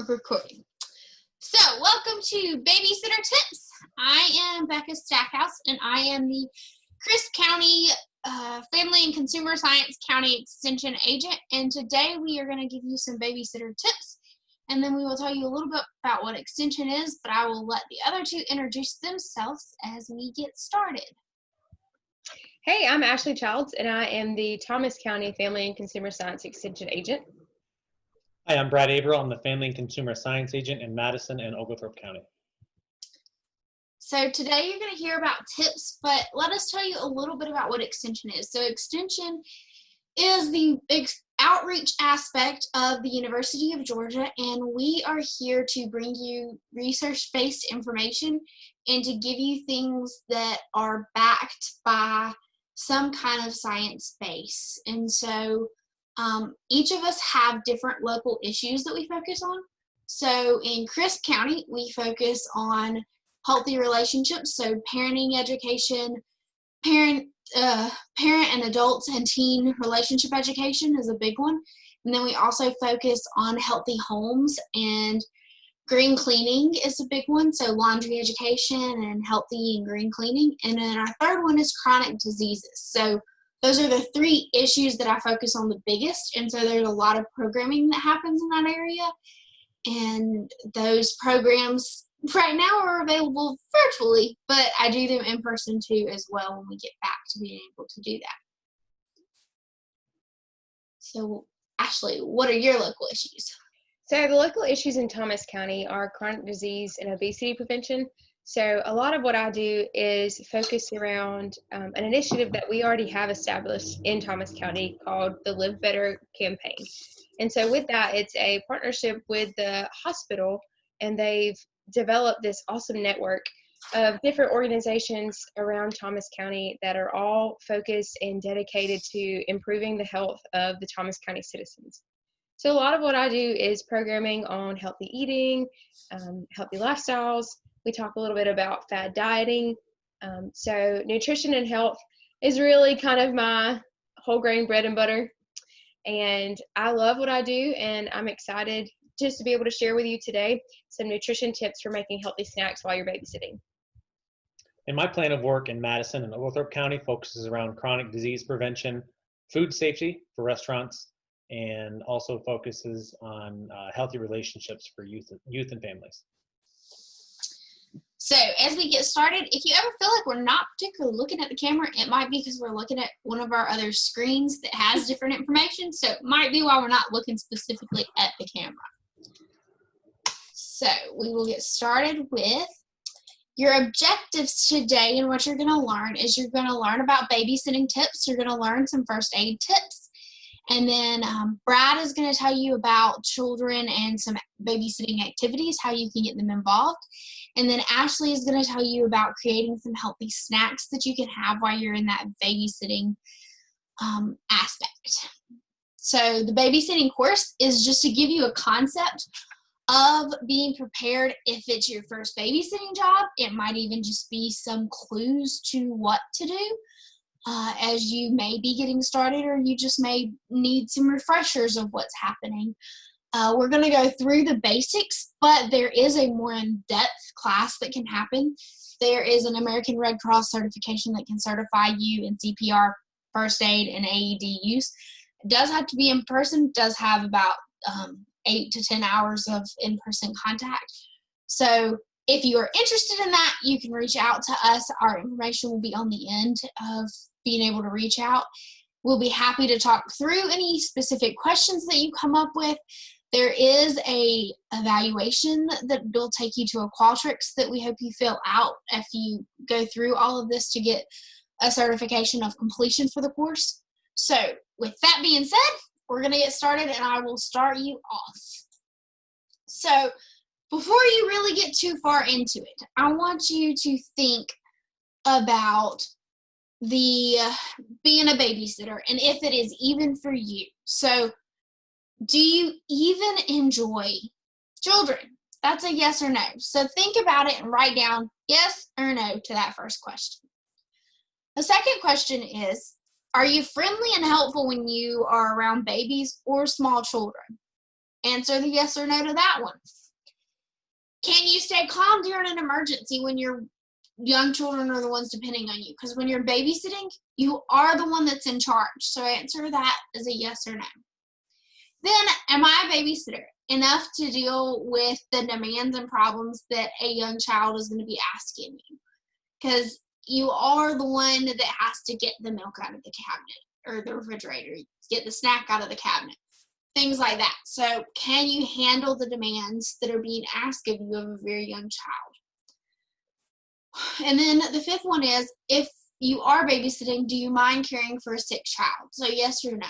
Recording. So, welcome to Babysitter Tips. I am Becca Stackhouse, and I am the Crisp County Family and Consumer Science County Extension Agent. And today we are going to give you some babysitter tips, and then we will tell you a little bit about what Extension is, but I will let the other two introduce themselves as we get started. Hey, I'm Ashley Childs, and I am the Thomas County Family and Consumer Science Extension Agent. Hi, I'm Brad Averill. I'm the Family and Consumer Science Agent in Madison and Oglethorpe County. So today you're going to hear about tips, but let us tell you a little bit about what Extension is. So Extension is the outreach aspect of the University of Georgia, and we are here to bring you research-based information and to give you things that are backed by some kind of science base. And so each of us have different local issues that we focus on. So in Crisp County, we focus on healthy relationships, so parenting education, parent and adults and teen relationship education is a big one. And then we also focus on healthy homes, and green cleaning is a big one, so laundry education and healthy and green cleaning. And then our third one is chronic diseases. So those are the three issues that I focus on the biggest, and so there's a lot of programming that happens in that area. And those programs right now are available virtually, but I do them in person too as well when we get back to being able to do that. So, Ashley, what are your local issues? So the local issues in Thomas County are chronic disease and obesity prevention. So a lot of what I do is focus around an initiative that we already have established in Thomas County called the Live Better campaign. And so with that, it's a partnership with the hospital, and they've developed this awesome network of different organizations around Thomas County that are all focused and dedicated to improving the health of the Thomas County citizens. So a lot of what I do is programming on healthy eating, healthy lifestyles. We talk a little bit about fad dieting. So nutrition and health is really kind of my whole grain bread and butter. And I love what I do, and I'm excited just to be able to share with you today some nutrition tips for making healthy snacks while you're babysitting. And my plan of work in Madison and Oglethorpe County focuses around chronic disease prevention, food safety for restaurants, and also focuses on healthy relationships for youth and families. So as we get started, if you ever feel like we're not particularly looking at the camera, it might be because we're looking at one of our other screens that has different information. So it might be why we're not looking specifically at the camera. So we will get started with your objectives today. And what you're going to learn is you're going to learn about babysitting tips. You're going to learn some first aid tips. And then Brad is going to tell you about children and some babysitting activities, how you can get them involved. And then Ashley is going to tell you about creating some healthy snacks that you can have while you're in that babysitting aspect. So the babysitting course is just to give you a concept of being prepared if it's your first babysitting job. It might even just be some clues to what to do as you may be getting started, or you just may need some refreshers of what's happening. We're going to go through the basics, but there is a more in-depth class that can happen. There is an American Red Cross certification that can certify you in CPR, first aid, and AED use. It does have to be in person. It does have about 8 to 10 hours of in-person contact. So if you are interested in that, you can reach out to us. Our information will be on the end of being able to reach out. We'll be happy to talk through any specific questions that you come up with. There is a evaluation that will take you to a Qualtrics that we hope you fill out if you go through all of this to get a certification of completion for the course. So with that being said, we're going to get started, and I will start you off. So before you really get too far into it, I want you to think about the being a babysitter and if it is even for you. So do you even enjoy children? That's a yes or no. So think about it and write down yes or no to that first question. The second question is, are you friendly and helpful when you are around babies or small children? Answer the yes or no to that one. Can you stay calm during an emergency when your young children are the ones depending on you? Because when you're babysitting, you are the one that's in charge. So answer that as a yes or no. Then, am I a babysitter enough to deal with the demands and problems that a young child is going to be asking you? Because you are the one that has to get the milk out of the cabinet or the refrigerator, get the snack out of the cabinet, things like that. So can you handle the demands that are being asked of you of a very young child? And then the fifth one is, if you are babysitting, do you mind caring for a sick child? So yes or no.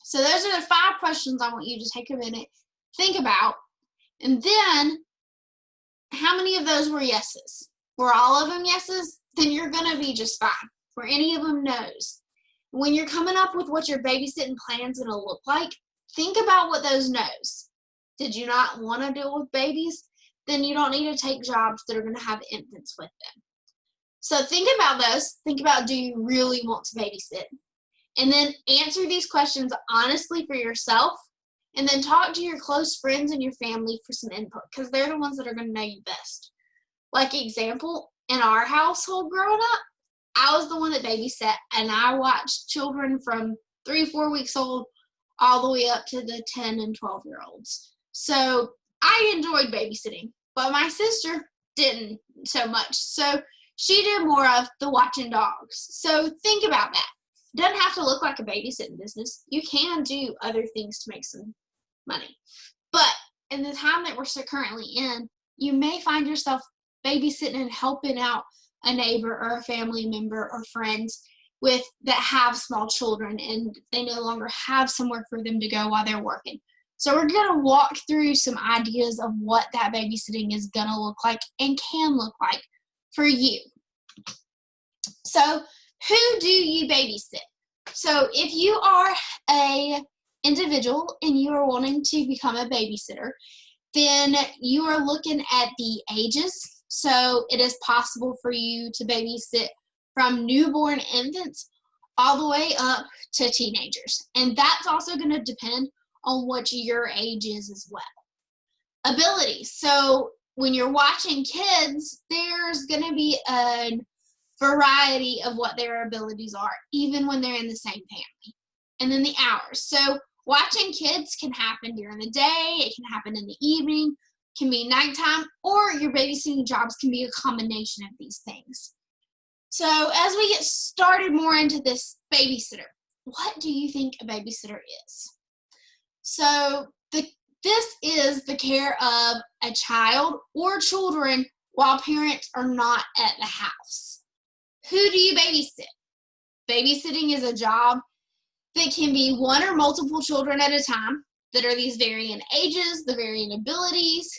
So those are the 5 questions I want you to take a minute, think about, and then how many of those were yeses? Were all of them yeses? Then you're going to be just fine. Were any of them no's? When you're coming up with what your babysitting plan's going to look like, think about what those no's. Did you not want to deal with babies? Then you don't need to take jobs that are going to have infants with them. So think about those. Think about, do you really want to babysit? And then answer these questions honestly for yourself, and then talk to your close friends and your family for some input, because they're the ones that are going to know you best. Like example, in our household growing up, I was the one that babysat, and I watched children from 3-4 weeks old all the way up to the 10 and 12-year-olds. So I enjoyed babysitting, but my sister didn't so much. So she did more of the watching dogs. So think about that. It doesn't have to look like a babysitting business. You can do other things to make some money. But in the time that we're so currently in, you may find yourself babysitting and helping out a neighbor or a family member or friends that have small children, and they no longer have somewhere for them to go while they're working. So we're going to walk through some ideas of what that babysitting is going to look like and can look like for you. So who do you babysit? So if you are a individual and you are wanting to become a babysitter, then you are looking at the ages. So it is possible for you to babysit from newborn infants all the way up to teenagers. And that's also going to depend on what your age is as well. Abilities. So when you're watching kids, there's going to be a variety of what their abilities are, even when they're in the same family. And then the hours. So watching kids can happen during the day, it can happen in the evening, can be nighttime, or your babysitting jobs can be a combination of these things. So as we get started more into this babysitter, what do you think a babysitter is? So this is the care of a child or children while parents are not at the house. Who do you babysit? Babysitting is a job that can be one or multiple children at a time that are these varying ages, the varying abilities,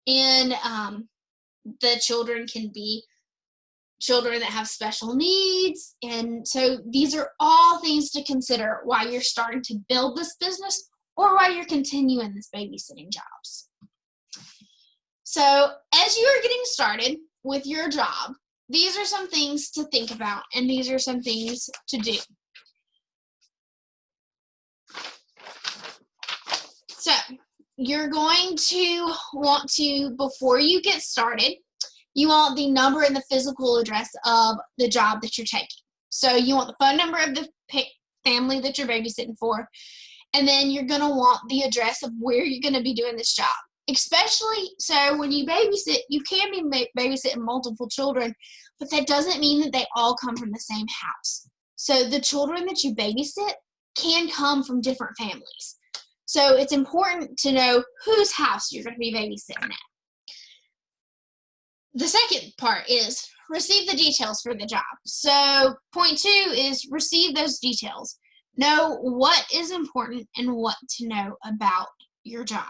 and the children can be children that have special needs. And so these are all things to consider while you're starting to build this business or while you're continuing this babysitting jobs. So as you are getting started with your job, these are some things to think about, and these are some things to do. So you're going to want to, before you get started, you want the number and the physical address of the job that you're taking. So you want the phone number of the family that you're babysitting for, and then you're going to want the address of where you're going to be doing this job. Especially, so when you babysit, you can be babysitting multiple children, but that doesn't mean that they all come from the same house. So the children that you babysit can come from different families. So it's important to know whose house you're going to be babysitting at. The second part is receive the details for the job. So point 2 is receive those details. Know what is important and what to know about your job.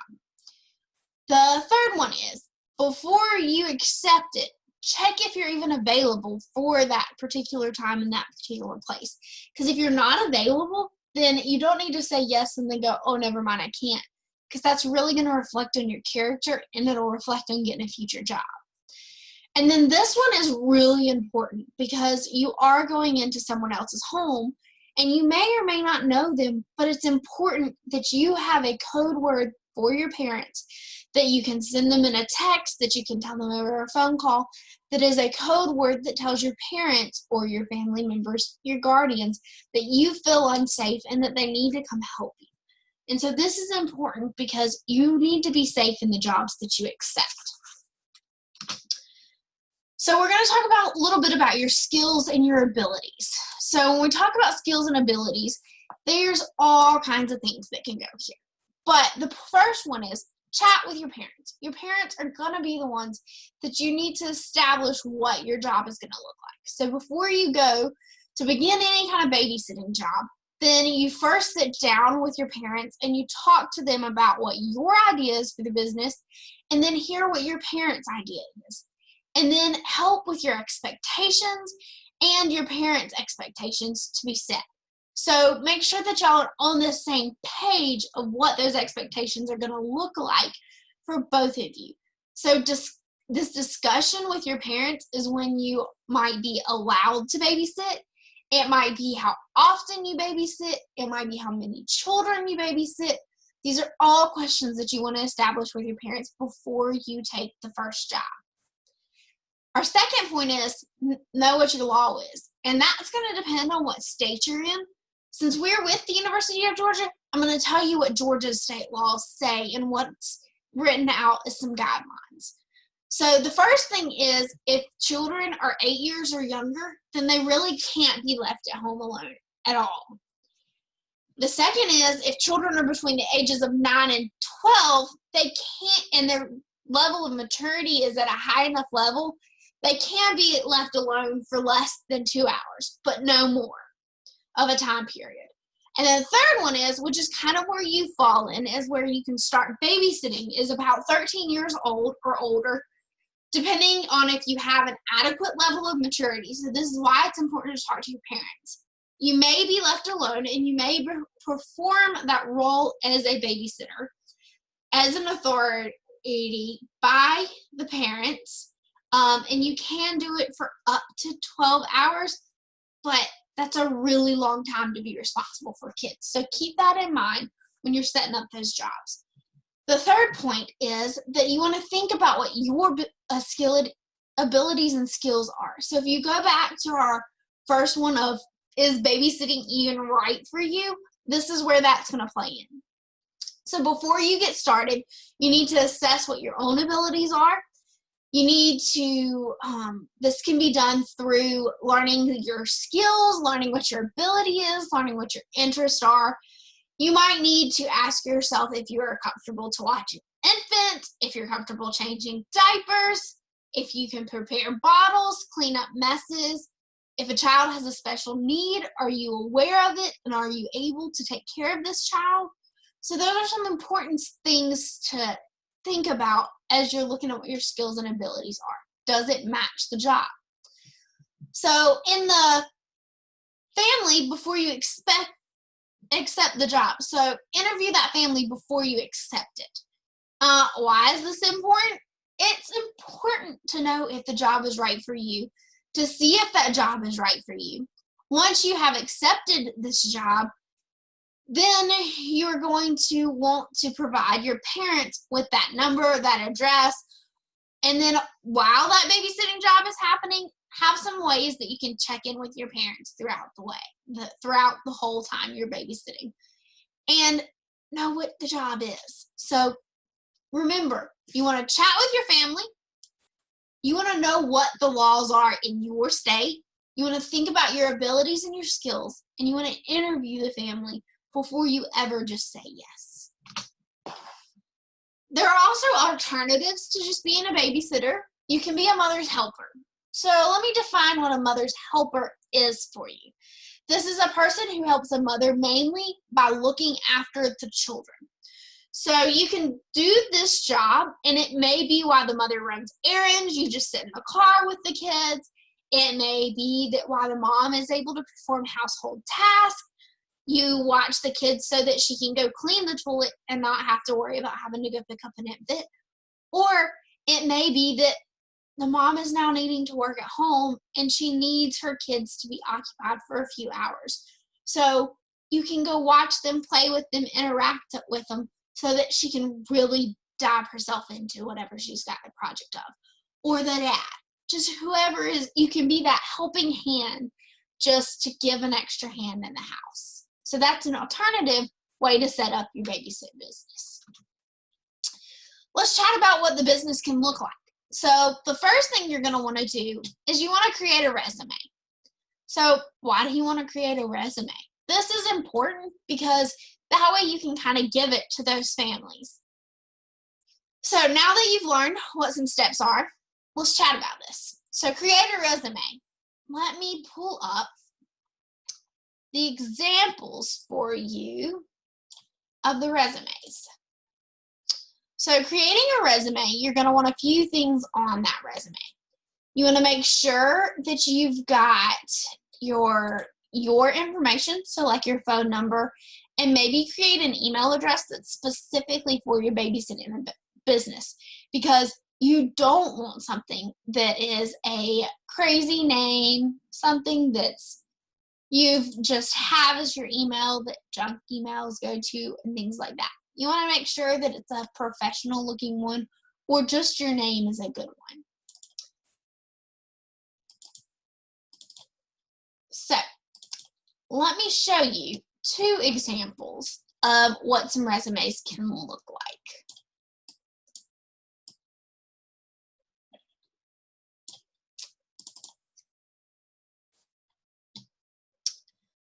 The third one is, before you accept it, check if you're even available for that particular time in that particular place. Because if you're not available, then you don't need to say yes and then go, oh, never mind, I can't. Because that's really going to reflect on your character, and it'll reflect on getting a future job. And then this one is really important because you are going into someone else's home, And you may or may not know them, but it's important that you have a code word for your parents that you can send them in a text, that you can tell them over a phone call, that is a code word that tells your parents or your family members, your guardians, that you feel unsafe and that they need to come help you. And so this is important because you need to be safe in the jobs that you accept. So we're going to talk about a little bit about your skills and your abilities. So when we talk about skills and abilities, there's all kinds of things that can go here. But the first one is chat with your parents. Your parents are going to be the ones that you need to establish what your job is going to look like. So before you go to begin any kind of babysitting job, then you first sit down with your parents and you talk to them about what your idea is for the business, and then hear what your parents' idea is. And then help with your expectations and your parents' expectations to be set. So make sure that y'all are on the same page of what those expectations are going to look like for both of you. So this discussion with your parents is when you might be allowed to babysit. It might be how often you babysit. It might be how many children you babysit. These are all questions that you want to establish with your parents before you take the first job. Our second point is know what your law is, and that's going to depend on what state you're in. Since we're with the University of Georgia, I'm going to tell you what Georgia's state laws say and what's written out as some guidelines. So the first thing is if children are 8 years or younger, then they really can't be left at home alone at all. The second is if children are between the ages of 9 and 12, they can't, and their level of maturity is at a high enough level, they can be left alone for less than 2 hours, but no more of a time period. And then the third one is, which is kind of where you fall in, is where you can start babysitting, is about 13 years old or older, depending on if you have an adequate level of maturity. So this is why it's important to talk to your parents. You may be left alone and you may perform that role as a babysitter, as an authority by the parents. And you can do it for up to 12 hours, but that's a really long time to be responsible for kids. So keep that in mind when you're setting up those jobs. The third point is that you want to think about what your abilities and skills are. So if you go back to our first one of, is babysitting even right for you? This is where that's going to play in. So before you get started, you need to assess what your own abilities are. You need to, this can be done through learning your skills, learning what your ability is, learning what your interests are. You might need to ask yourself if you are comfortable to watch an infant, if you're comfortable changing diapers, if you can prepare bottles, clean up messes. If a child has a special need, are you aware of it, and are you able to take care of this child? So those are some important things to think about as you're looking at what your skills and abilities are. Does it match the job? So in the family, before you accept the job. So interview that family before you accept it. Why is this important? It's important to know if the job is right for you, to see if that job is right for you. Once you have accepted this job, then you're going to want to provide your parents with that number, that address, and then while that babysitting job is happening, have some ways that you can check in with your parents throughout the whole time you're babysitting, and know what the job is. So remember, you want to chat with your family. You want to know what the laws are in your state. You want to think about your abilities and your skills, and you want to interview the family before you ever just say yes. There are also alternatives to just being a babysitter. You can be a mother's helper. So let me define what a mother's helper is for you. This is a person who helps a mother mainly by looking after the children. So you can do this job, and it may be while the mother runs errands, you just sit in the car with the kids. It may be that while the mom is able to perform household tasks, you watch the kids so that she can go clean the toilet and not have to worry about having to go pick up an infant. Or it may be that the mom is now needing to work at home and she needs her kids to be occupied for a few hours. So you can go watch them, play with them, interact with them so that she can really dive herself into whatever she's got a project of. Or the dad, just whoever is, you can be that helping hand just to give an extra hand in the house. So that's an alternative way to set up your babysit business. Let's chat about what the business can look like. So the first thing you're going to want to do is you want to create a resume. So why do you want to create a resume? This is important because that way you can kind of give it to those families. So now that you've learned what some steps are, let's chat about this. So create a resume. Let me pull up the examples for you of the resumes. So creating a resume, you're going to want a few things on that resume. You want to make sure that you've got your information, so like your phone number, and maybe create an email address that's specifically for your babysitting business, because you don't want something that is a crazy name, something that's you've just have as your email that junk emails go to and things like that. You want to make sure that it's a professional looking one, or just your name is a good one. So let me show you 2 examples of what some resumes can look like.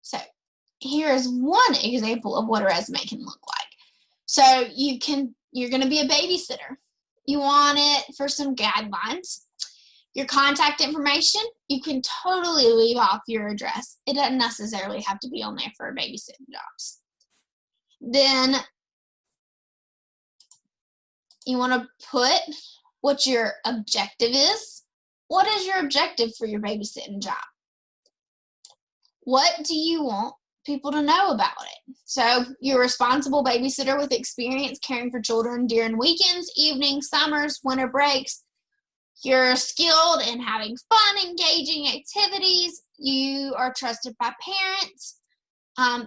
So here is one example of what a resume can look like. So you're going to be a babysitter. You want it for some guidelines. Your contact information, you can totally leave off your address. It doesn't necessarily have to be on there for babysitting jobs. Then you want to put what your objective is. What is your objective for your babysitting job? What do you want people to know about it? So you're a responsible babysitter with experience caring for children during weekends, evenings, summers, winter breaks. You're skilled in having fun, engaging activities. You are trusted by parents.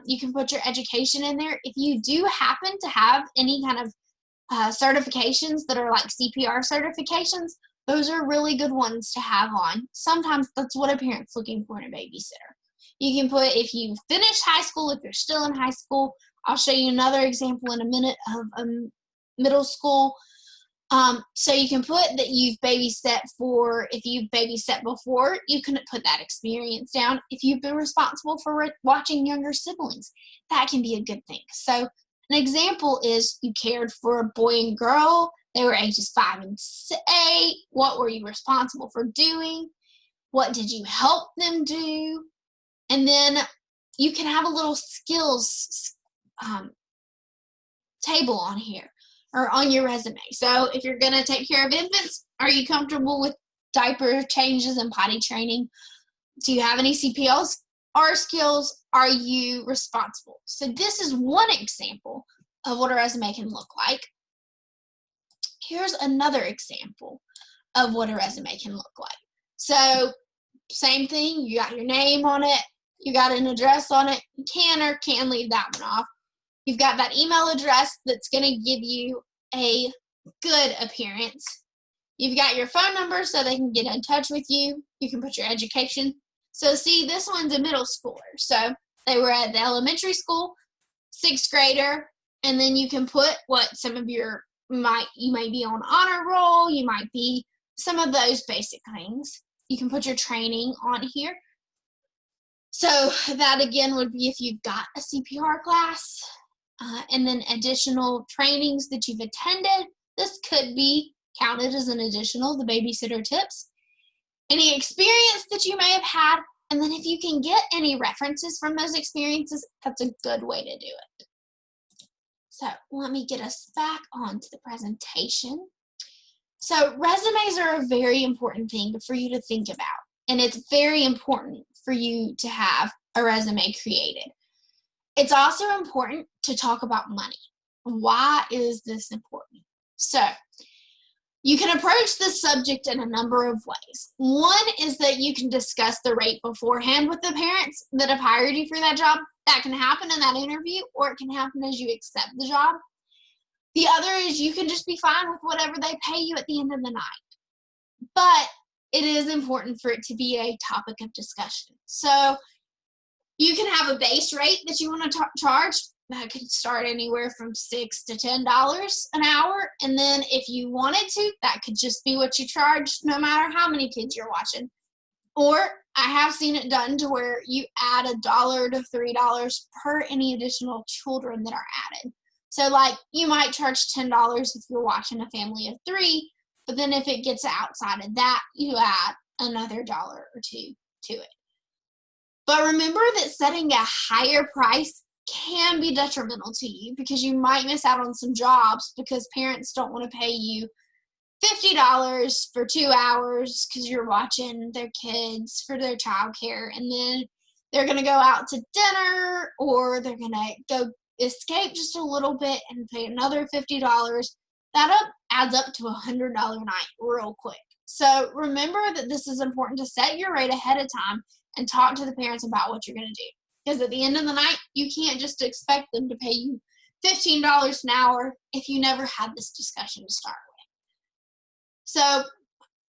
You can put your education in there. If you do happen to have any kind of certifications that are like CPR certifications, those are really good ones to have on. Sometimes that's what a parent's looking for in a babysitter. You can put if you finished high school, if you're still in high school. I'll show you another example in a minute of middle school. So you can put that you've babysat for, if you've babysat before, you can put that experience down. If you've been responsible for watching younger siblings, that can be a good thing. So an example is you cared for a boy and girl. They were ages 5 and 8. What were you responsible for doing? What did you help them do? And then you can have a little skills table on here or on your resume. So if you're going to take care of infants, are you comfortable with diaper changes and potty training? Do you have any CPR skills? Are you responsible? So this is one example of what a resume can look like. Here's another example of what a resume can look like. So same thing, you got your name on it, you got an address on it. You can or can't leave that one off. You've got that email address that's going to give you a good appearance. You've got your phone number so they can get in touch with you. You can put your education. So see, this one's a middle schooler. So they were at the elementary school, 6th grader, and then you can put what some of your, you might be on honor roll, you might be some of those basic things. You can put your training on here. So that again would be if you've got a CPR class and then additional trainings that you've attended. This could be counted as an additional, the babysitter tips. Any experience that you may have had, and then if you can get any references from those experiences, that's a good way to do it. So let me get us back onto the presentation. So resumes are a very important thing for you to think about, and it's very important for you to have a resume created. It's also important to talk about money. Why is this important? So you can approach this subject in a number of ways. One is that you can discuss the rate beforehand with the parents that have hired you for that job. That can happen in that interview, or it can happen as you accept the job. The other is you can just be fine with whatever they pay you at the end of the night. But it is important for it to be a topic of discussion. So you can have a base rate that you want to charge. That could start anywhere from $6 to $10 an hour. And then if you wanted to, that could just be what you charge no matter how many kids you're watching. Or I have seen it done to where you add $1 to $3 per any additional children that are added. So like you might charge $10 if you're watching a family of 3, but then if it gets outside of that, you add another $1 or $2 to it. But remember that setting a higher price can be detrimental to you because you might miss out on some jobs because parents don't want to pay you $50 for 2 hours because you're watching their kids for their childcare, and then they're going to go out to dinner, or they're going to go escape just a little bit and pay another $50. That adds up to $100 a night real quick. So remember that this is important to set your rate ahead of time and talk to the parents about what you're going to do. Because at the end of the night, you can't just expect them to pay you $15 an hour if you never had this discussion to start with. So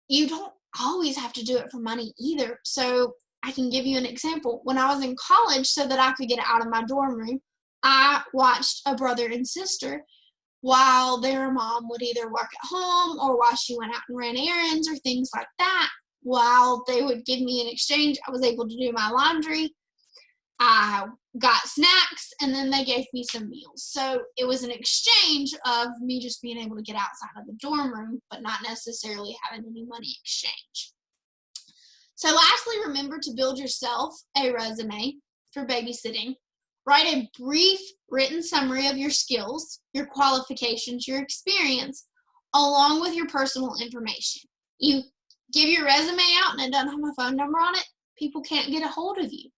you don't always have to do it for money either. So I can give you an example. When I was in college, so that I could get out of my dorm room, I watched a brother and sister while their mom would either work at home or while she went out and ran errands or things like that. While they would give me an exchange, I was able to do my laundry. I got snacks, and then they gave me some meals. So it was an exchange of me just being able to get outside of the dorm room, but not necessarily having any money exchange. So lastly, remember to build yourself a resume for babysitting. Write a brief written summary of your skills, your qualifications, your experience, along with your personal information. You give your resume out and it doesn't have a phone number on it, people can't get a hold of you.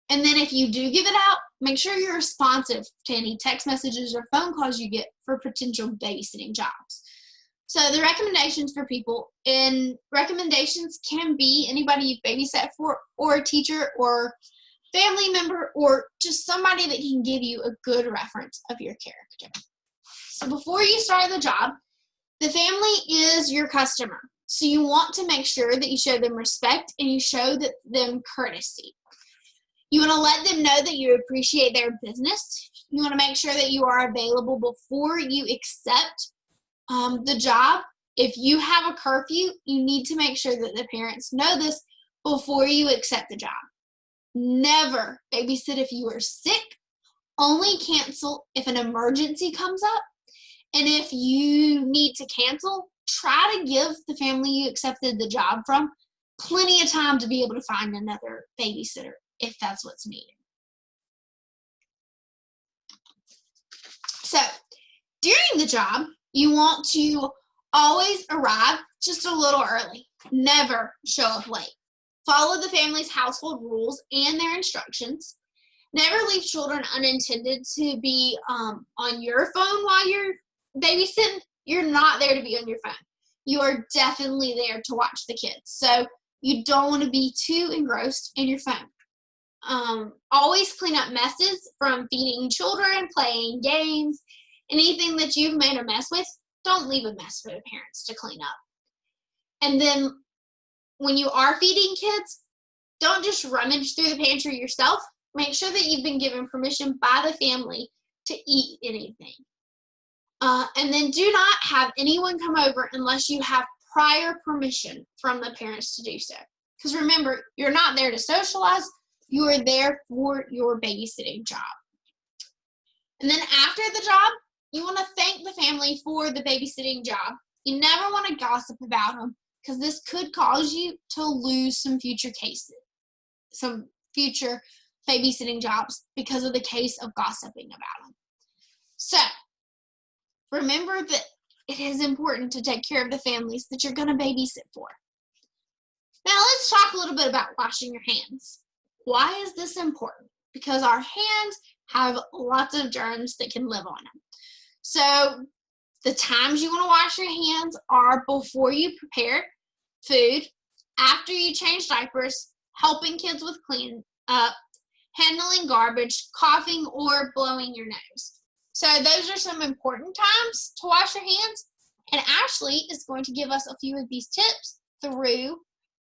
And then if you do give it out, make sure you're responsive to any text messages or phone calls you get for potential babysitting jobs. So the recommendations for people, and recommendations can be anybody you've babysat for, or a teacher or family member, or just somebody that can give you a good reference of your character. So before you start the job, the family is your customer. So you want to make sure that you show them respect and you show them courtesy. You want to let them know that you appreciate their business. You want to make sure that you are available before you accept the job. If you have a curfew, you need to make sure that the parents know this before you accept the job. Never babysit if you are sick. Only cancel if an emergency comes up. And if you need to cancel, try to give the family you accepted the job from plenty of time to be able to find another babysitter if that's what's needed. So during the job, you want to always arrive just a little early. Never show up late. Follow the family's household rules and their instructions. Never leave children unattended to be on your phone while you're babysitting. You're not there to be on your phone. You are definitely there to watch the kids. So you don't want to be too engrossed in your phone. Always clean up messes from feeding children, playing games, anything that you've made a mess with. Don't leave a mess for the parents to clean up. And then when you are feeding kids, don't just rummage through the pantry yourself. Make sure that you've been given permission by the family to eat anything. And then do not have anyone come over unless you have prior permission from the parents to do so. Because remember, you're not there to socialize. You are there for your babysitting job. And then after the job, you want to thank the family for the babysitting job. You never want to gossip about them because this could cause you to lose some future cases, some future babysitting jobs because of the case of gossiping about them. So remember that it is important to take care of the families that you're going to babysit for. Now let's talk a little bit about washing your hands. Why is this important? Because our hands have lots of germs that can live on them. So the times you want to wash your hands are before you prepare food, after you change diapers, helping kids with clean up, handling garbage, coughing, or blowing your nose. So those are some important times to wash your hands, and Ashley is going to give us a few of these tips through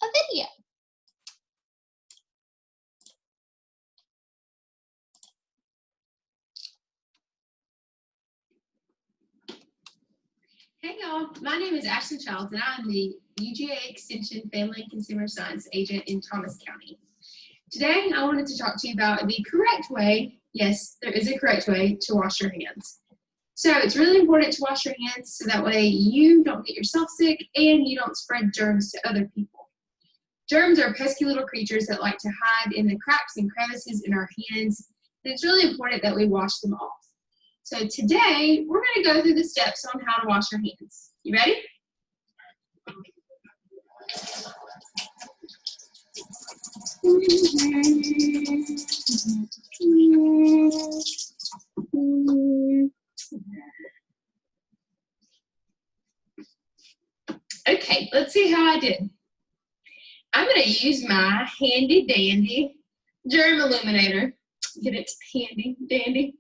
a video. Hey y'all, my name is Ashley Childs and I'm the UGA Extension Family and Consumer Science Agent in Thomas County. Today I wanted to talk to you about the correct way, yes, there is a correct way to wash your hands. So it's really important to wash your hands so that way you don't get yourself sick and you don't spread germs to other people. Germs are pesky little creatures that like to hide in the cracks and crevices in our hands, and it's really important that we wash them off. So today, we're going to go through the steps on how to wash your hands. You ready? Okay, let's see how I did. I'm going to use my handy dandy germ eliminator. Get it? Handy dandy.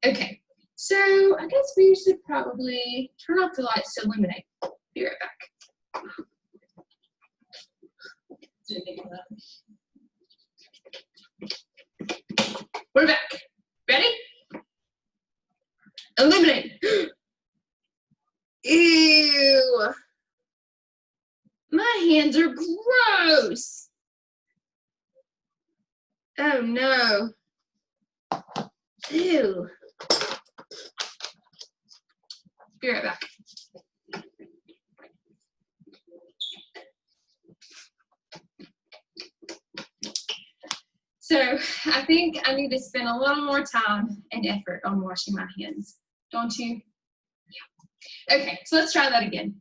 Okay, so I guess we should probably turn off the lights to illuminate. Be right back. We're back. Ready? Illuminate. Ew. My hands are gross. Oh no. Ew. Be right back. So I think I need to spend a little more time and effort on washing my hands. Don't you? Yeah. Okay, so let's try that again.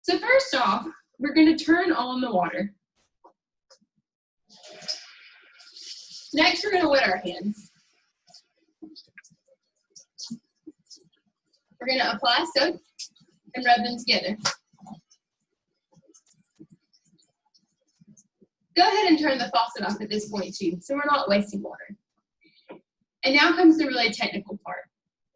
So first off, we're going to turn on the water. Next, we're going to wet our hands. We're going to apply soap and rub them together. Go ahead and turn the faucet off at this point too, so we're not wasting water. And now comes the really technical part.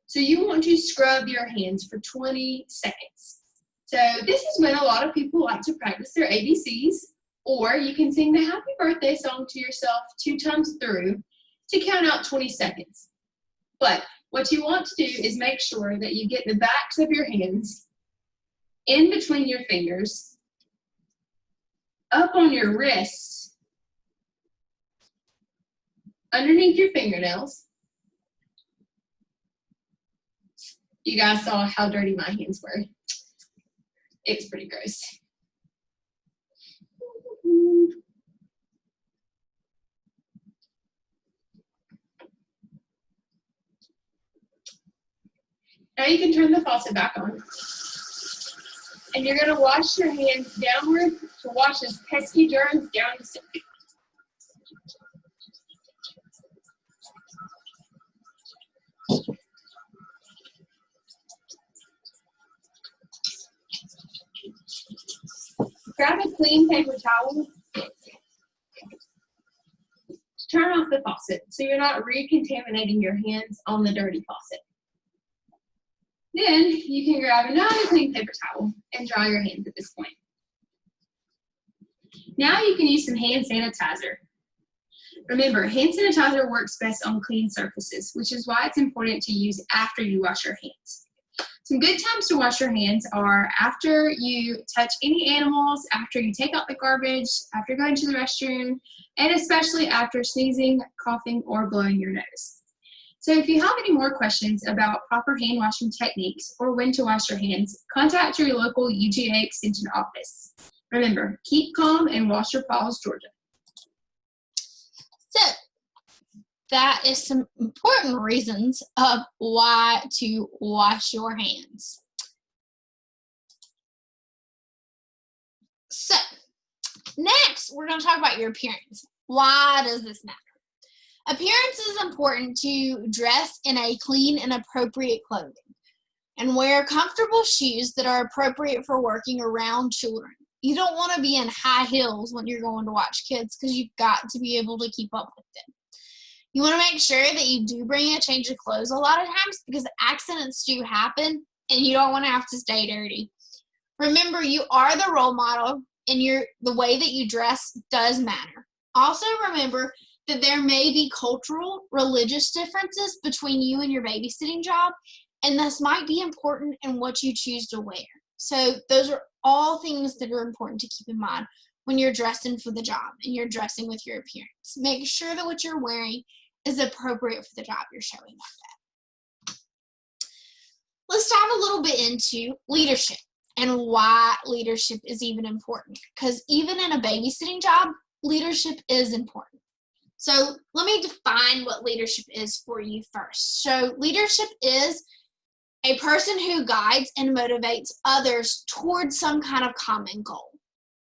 So you want to scrub your hands for 20 seconds. So this is when a lot of people like to practice their ABCs, or you can sing the happy birthday song to yourself 2 times through to count out 20 seconds. But what you want to do is make sure that you get the backs of your hands in between your fingers, up on your wrists, underneath your fingernails. You guys saw how dirty my hands were. It's pretty gross. Now you can turn the faucet back on. And you're going to wash your hands downward to wash those pesky germs down the sink. Grab a clean paper towel. Turn off the faucet so you're not recontaminating your hands on the dirty faucet. Then you can grab another clean paper towel and dry your hands at this point. Now you can use some hand sanitizer. Remember, hand sanitizer works best on clean surfaces, which is why it's important to use after you wash your hands. Some good times to wash your hands are after you touch any animals, after you take out the garbage, after going to the restroom, and especially after sneezing, coughing, or blowing your nose. So if you have any more questions about proper hand washing techniques or when to wash your hands, contact your local UGA Extension office. Remember, keep calm and wash your paws, Georgia. So that is some important reasons of why to wash your hands. So next, we're going to talk about your appearance. Why does this matter? Appearance is important to dress in a clean and appropriate clothing and wear comfortable shoes that are appropriate for working around children. You don't want to be in high heels when you're going to watch kids because you've got to be able to keep up with them. You want to make sure that you do bring a change of clothes a lot of times because accidents do happen and you don't want to have to stay dirty. Remember, you are the role model and the way that you dress does matter. Also remember that there may be cultural, religious differences between you and your babysitting job, and this might be important in what you choose to wear. So those are all things that are important to keep in mind when you're dressing for the job and you're dressing with your appearance. Make sure that what you're wearing is appropriate for the job you're showing up at. Let's dive a little bit into leadership and why leadership is even important. Because even in a babysitting job, leadership is important. So let me define what leadership is for you first. So leadership is a person who guides and motivates others towards some kind of common goal.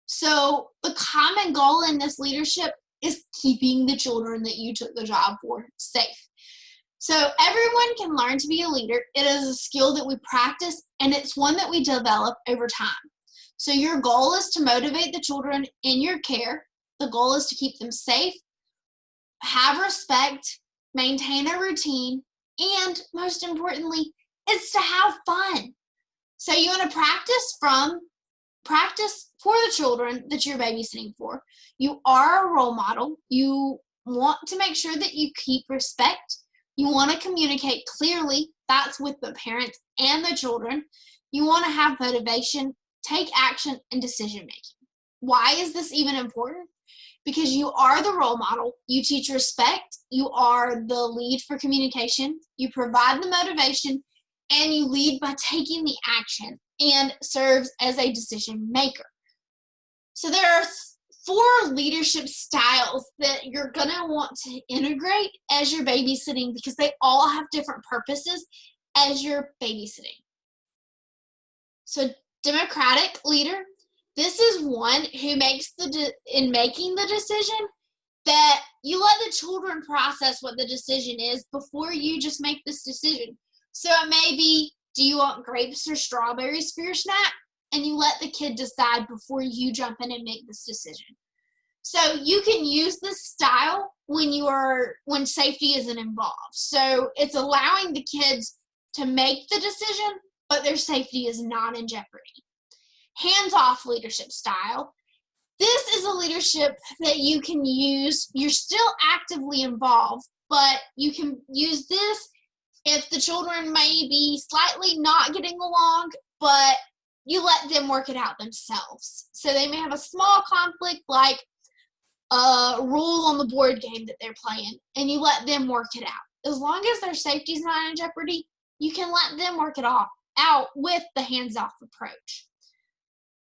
So the common goal in this leadership is keeping the children that you took the job for safe. So everyone can learn to be a leader. It is a skill that we practice, and it's one that we develop over time. So your goal is to motivate the children in your care. The goal is to keep them safe, have respect, maintain a routine, and most importantly, it's to have fun. So you want to practice for the children that you're babysitting for. You are a role model. You want to make sure that you keep respect. You want to communicate clearly. That's with the parents and the children. You want to have motivation, take action, and decision making. Why is this even important? Because you are the role model. You teach respect. You are the lead for communication. You provide the motivation, and you lead by taking the action and serves as a decision maker. So there are 4 leadership styles that you're going to want to integrate as you're babysitting because they all have different purposes as you're babysitting. So democratic leader, this is one who makes in making the decision that you let the children process what the decision is before you just make this decision. So it may be, do you want grapes or strawberries for your snack? And you let the kid decide before you jump in and make this decision. So you can use this style when safety isn't involved. So it's allowing the kids to make the decision, but their safety is not in jeopardy. Hands-off leadership style. This is a leadership that you can use. You're still actively involved, but you can use this if the children may be slightly not getting along, but you let them work it out themselves. So they may have a small conflict like a rule on the board game that they're playing, and you let them work it out. As long as their safety is not in jeopardy, you can let them work it all out with the hands-off approach.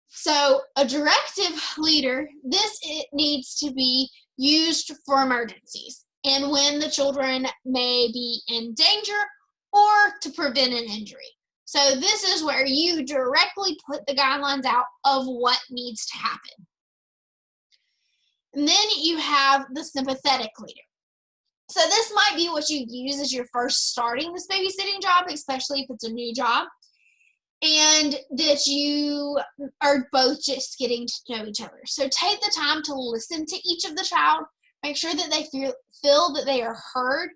So a directive leader, it needs to be used for emergencies and when the children may be in danger or to prevent an injury. So this is where you directly put the guidelines out of what needs to happen. And then you have the sympathetic leader. So this might be what you use as you're first starting this babysitting job, especially if it's a new job, and that you are both just getting to know each other. So take the time to listen to each of the child, make sure that they feel that they are heard,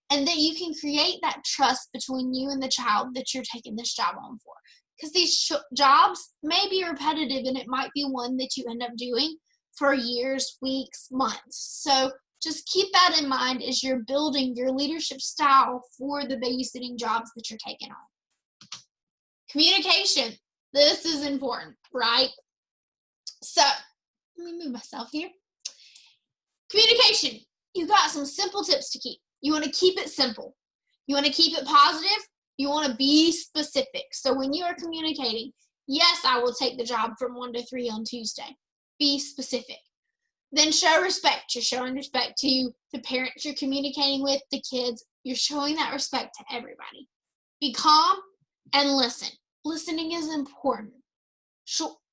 and that you can create that trust between you and the child that you're taking this job on for. Because these jobs may be repetitive, and it might be one that you end up doing for years, weeks, months. So just keep that in mind as you're building your leadership style for the babysitting jobs that you're taking on. Communication. This is important, right? So, let me move myself here. Communication. You got some simple tips to keep. You want to keep it simple. You want to keep it positive. You want to be specific. So when you are communicating, yes, I will take the job from 1 to 3 on Tuesday. Be specific. Then show respect. You're showing respect to the parents you're communicating with, the kids. You're showing that respect to everybody. Be calm and listen. Listening is important.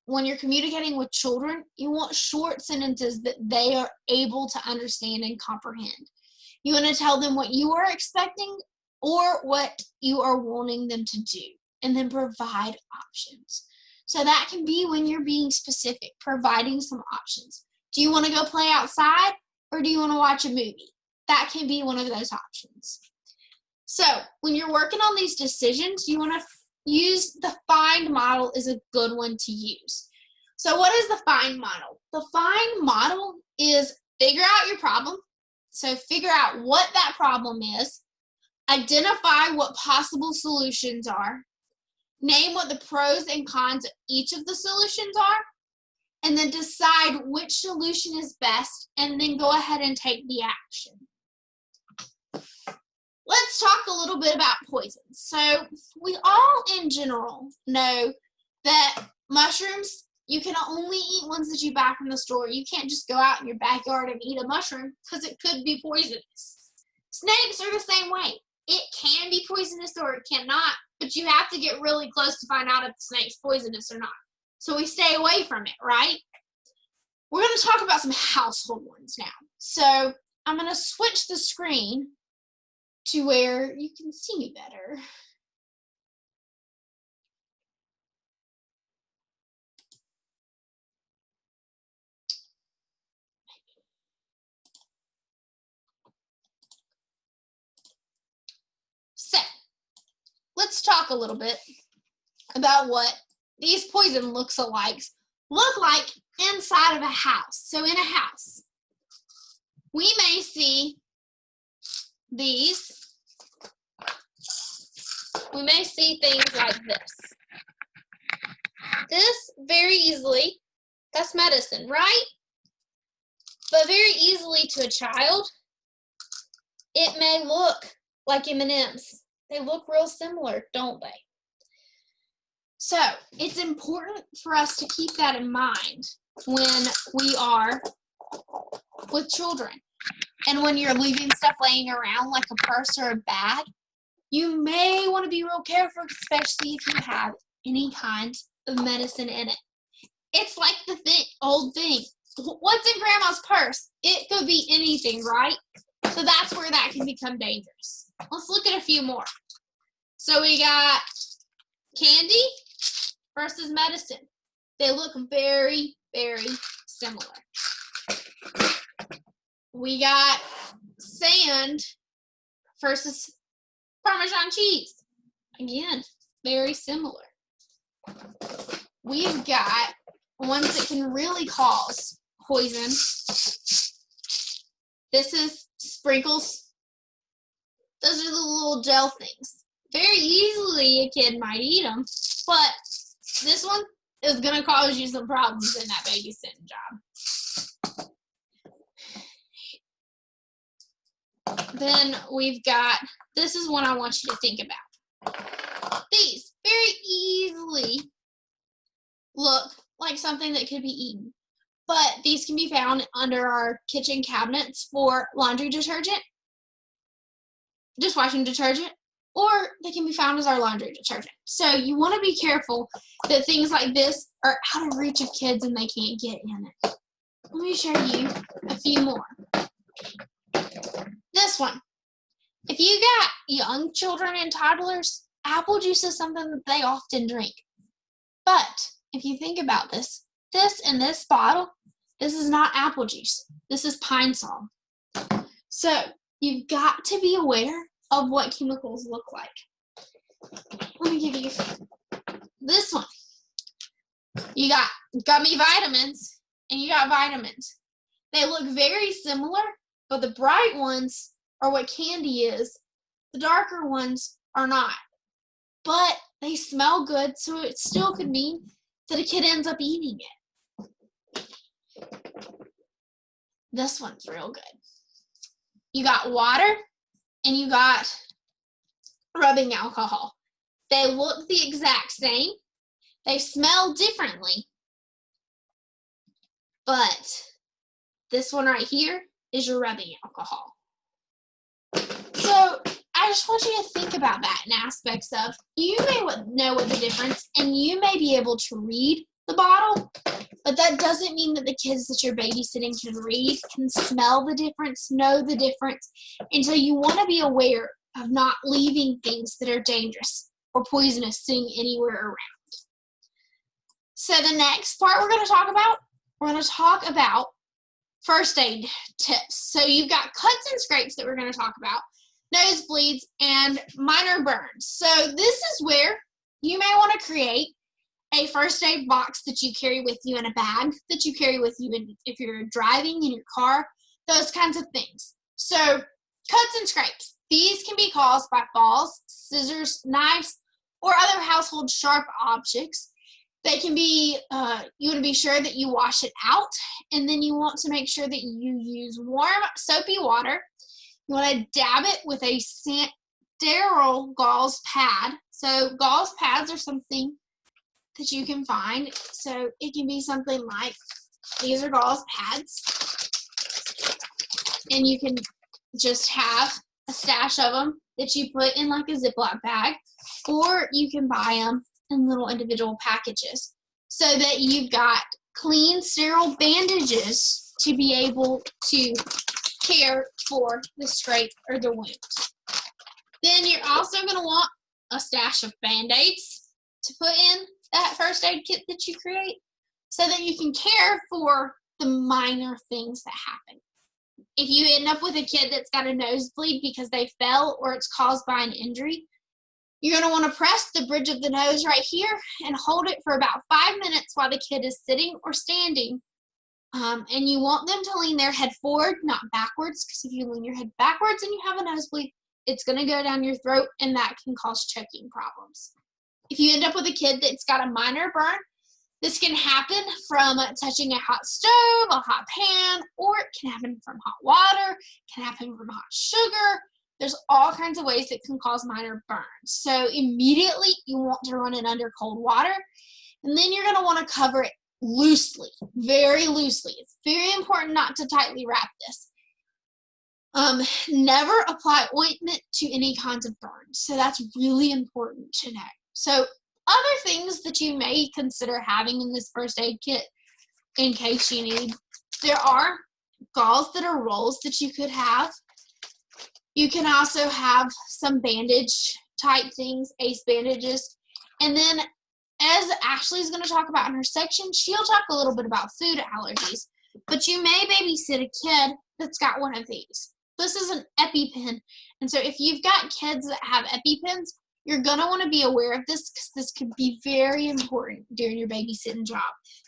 When you're communicating with children, you want short sentences that they are able to understand and comprehend. You want to tell them what you are expecting or what you are wanting them to do, and then provide options. So that can be when you're being specific, providing some options. Do you want to go play outside or do you want to watch a movie? that can be one of those options. So when you're working on these decisions, you want to use the FIND model is a good one to use. So what is the FIND model? The FIND model is figure out your problem. So figure out what that problem is, identify what possible solutions are, name what the pros and cons of each of the solutions are, and then decide which solution is best, and then go ahead and take the action. Let's talk a little bit about poisons. So we all in general know that mushrooms, you can only eat ones that you buy from the store. You can't just go out in your backyard and eat a mushroom because it could be poisonous. Snakes are the same way. It can be poisonous or it cannot, but you have to get really close to find out if the snake's poisonous or not. So we stay away from it, right? We're going to talk about some household ones now. So I'm going to switch the screen to where you can see me better. So let's talk a little bit about what these poison looks-alikes look like inside of a house. So in a house, we may see these. We may see things like this. This very easily, that's medicine, right? But very easily to a child, it may look like M&Ms. They look real similar, don't they? So it's important for us to keep that in mind when we are with children. And when you're leaving stuff laying around like a purse or a bag, you may want to be real careful, especially if you have any kind of medicine in it. It's like the old thing. What's in grandma's purse? It could be anything, right? So that's where that can become dangerous. Let's look at a few more. So we got candy versus medicine. They look very, very similar. We got sand versus Parmesan cheese. Again, very similar. We've got ones that can really cause poison. This is sprinkles. Those are the little gel things. Very easily a kid might eat them, but this one is going to cause you some problems in that babysitting job. Then we've got, this is one I want you to think about. These very easily look like something that could be eaten, but these can be found under our kitchen cabinets for laundry detergent, dishwashing detergent, or they can be found as our laundry detergent. So you want to be careful that things like this are out of reach of kids and they can't get in it. Let me show you a few more. This one. If you got young children and toddlers, apple juice is something that they often drink. But if you think about this in this bottle, this is not apple juice. This is pine sol. So you've got to be aware of what chemicals look like. Let me give you this one. You got gummy vitamins and you got vitamins. They look very similar, but the bright ones are what candy is. The darker ones are not. But they smell good, so it still could mean that a kid ends up eating it. This one's real good. You got water and you got rubbing alcohol. They look the exact same. They smell differently. But this one right here is your rubbing alcohol. So I just want you to think about that in aspects of, you may know what the difference, and you may be able to read the bottle, but that doesn't mean that the kids that you're babysitting can read, can smell the difference, know the difference. And so you want to be aware of not leaving things that are dangerous or poisonous sitting anywhere around. So the next part we're going to talk about first aid tips. So you've got cuts and scrapes that we're going to talk about, nosebleeds, and minor burns. So this is where you may want to create a first aid box that you carry with you in a bag, that you carry with you if you're driving in your car, those kinds of things. So cuts and scrapes. These can be caused by falls, scissors, knives, or other household sharp objects. They can be, you want to be sure that you wash it out, and then you want to make sure that you use warm, soapy water. You want to dab it with a sterile gauze pad. So gauze pads are something that you can find. So it can be something like, these are gauze pads, and you can just have a stash of them that you put in like a Ziploc bag, or you can buy them in little individual packages so that you've got clean, sterile bandages to be able to care for the scrape or the wound. Then you're also going to want a stash of Band-Aids to put in that first aid kit that you create so that you can care for the minor things that happen. If you end up with a kid that's got a nosebleed because they fell or it's caused by an injury, you're going to want to press the bridge of the nose right here and hold it for about 5 minutes while the kid is sitting or standing. And you want them to lean their head forward, not backwards, because if you lean your head backwards and you have a nosebleed, it's going to go down your throat, and that can cause choking problems. If you end up with a kid that's got a minor burn, this can happen from touching a hot stove, a hot pan, or it can happen from hot water, it can happen from hot sugar. There's all kinds of ways that can cause minor burns. So immediately you want to run it under cold water, and then you're going to want to cover it loosely, very loosely. It's very important not to tightly wrap this. Never apply ointment to any kinds of burns. So that's really important to know. So other things that you may consider having in this first aid kit in case you need, there are gauze that are rolls that you could have. You can also have some bandage type things, ace bandages. And then as Ashley's going to talk about in her section, she'll talk a little bit about food allergies. But you may babysit a kid that's got one of these. This is an EpiPen. And so if you've got kids that have EpiPens, you're going to want to be aware of this because this could be very important during your babysitting job,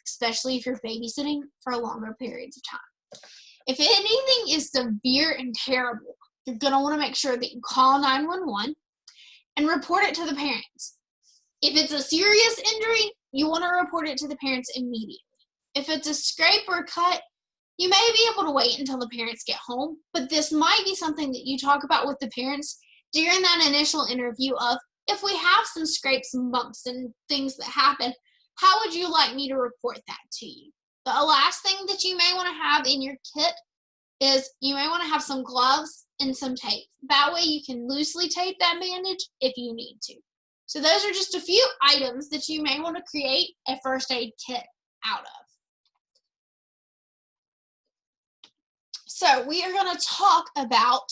especially if you're babysitting for longer periods of time. If anything is severe and terrible, you're going to want to make sure that you call 911 and report it to the parents. If it's a serious injury, you want to report it to the parents immediately. If it's a scrape or cut, you may be able to wait until the parents get home, but this might be something that you talk about with the parents during that initial interview of, if we have some scrapes and bumps and things that happen, how would you like me to report that to you? The last thing that you may want to have in your kit is you may want to have some gloves and some tape. That way you can loosely tape that bandage if you need to. So those are just a few items that you may want to create a first aid kit out of. So we are going to talk about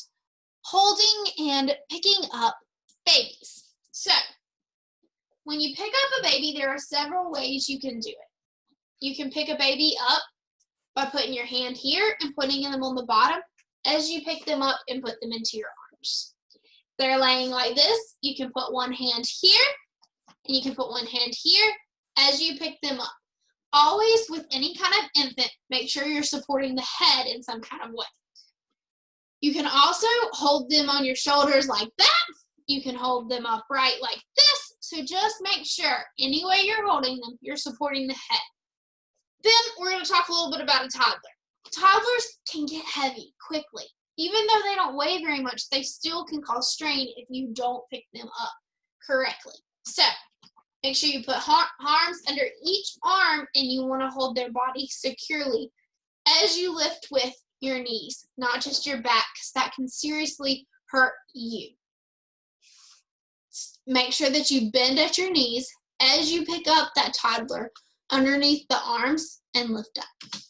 holding and picking up babies. So when you pick up a baby, there are several ways you can do it. You can pick a baby up by putting your hand here and putting them on the bottom as you pick them up and put them into your arms. If they're laying like this, you can put one hand here and you can put one hand here as you pick them up. Always with any kind of infant, make sure you're supporting the head in some kind of way. You can also hold them on your shoulders like that. You can hold them upright like this. So just make sure any way you're holding them, you're supporting the head. Then we're going to talk a little bit about a toddler. Toddlers can get heavy quickly. Even though they don't weigh very much, they still can cause strain if you don't pick them up correctly. So make sure you put arms under each arm and you want to hold their body securely as you lift with your knees, not just your back, because that can seriously hurt you. Make sure that you bend at your knees as you pick up that toddler underneath the arms and lift up.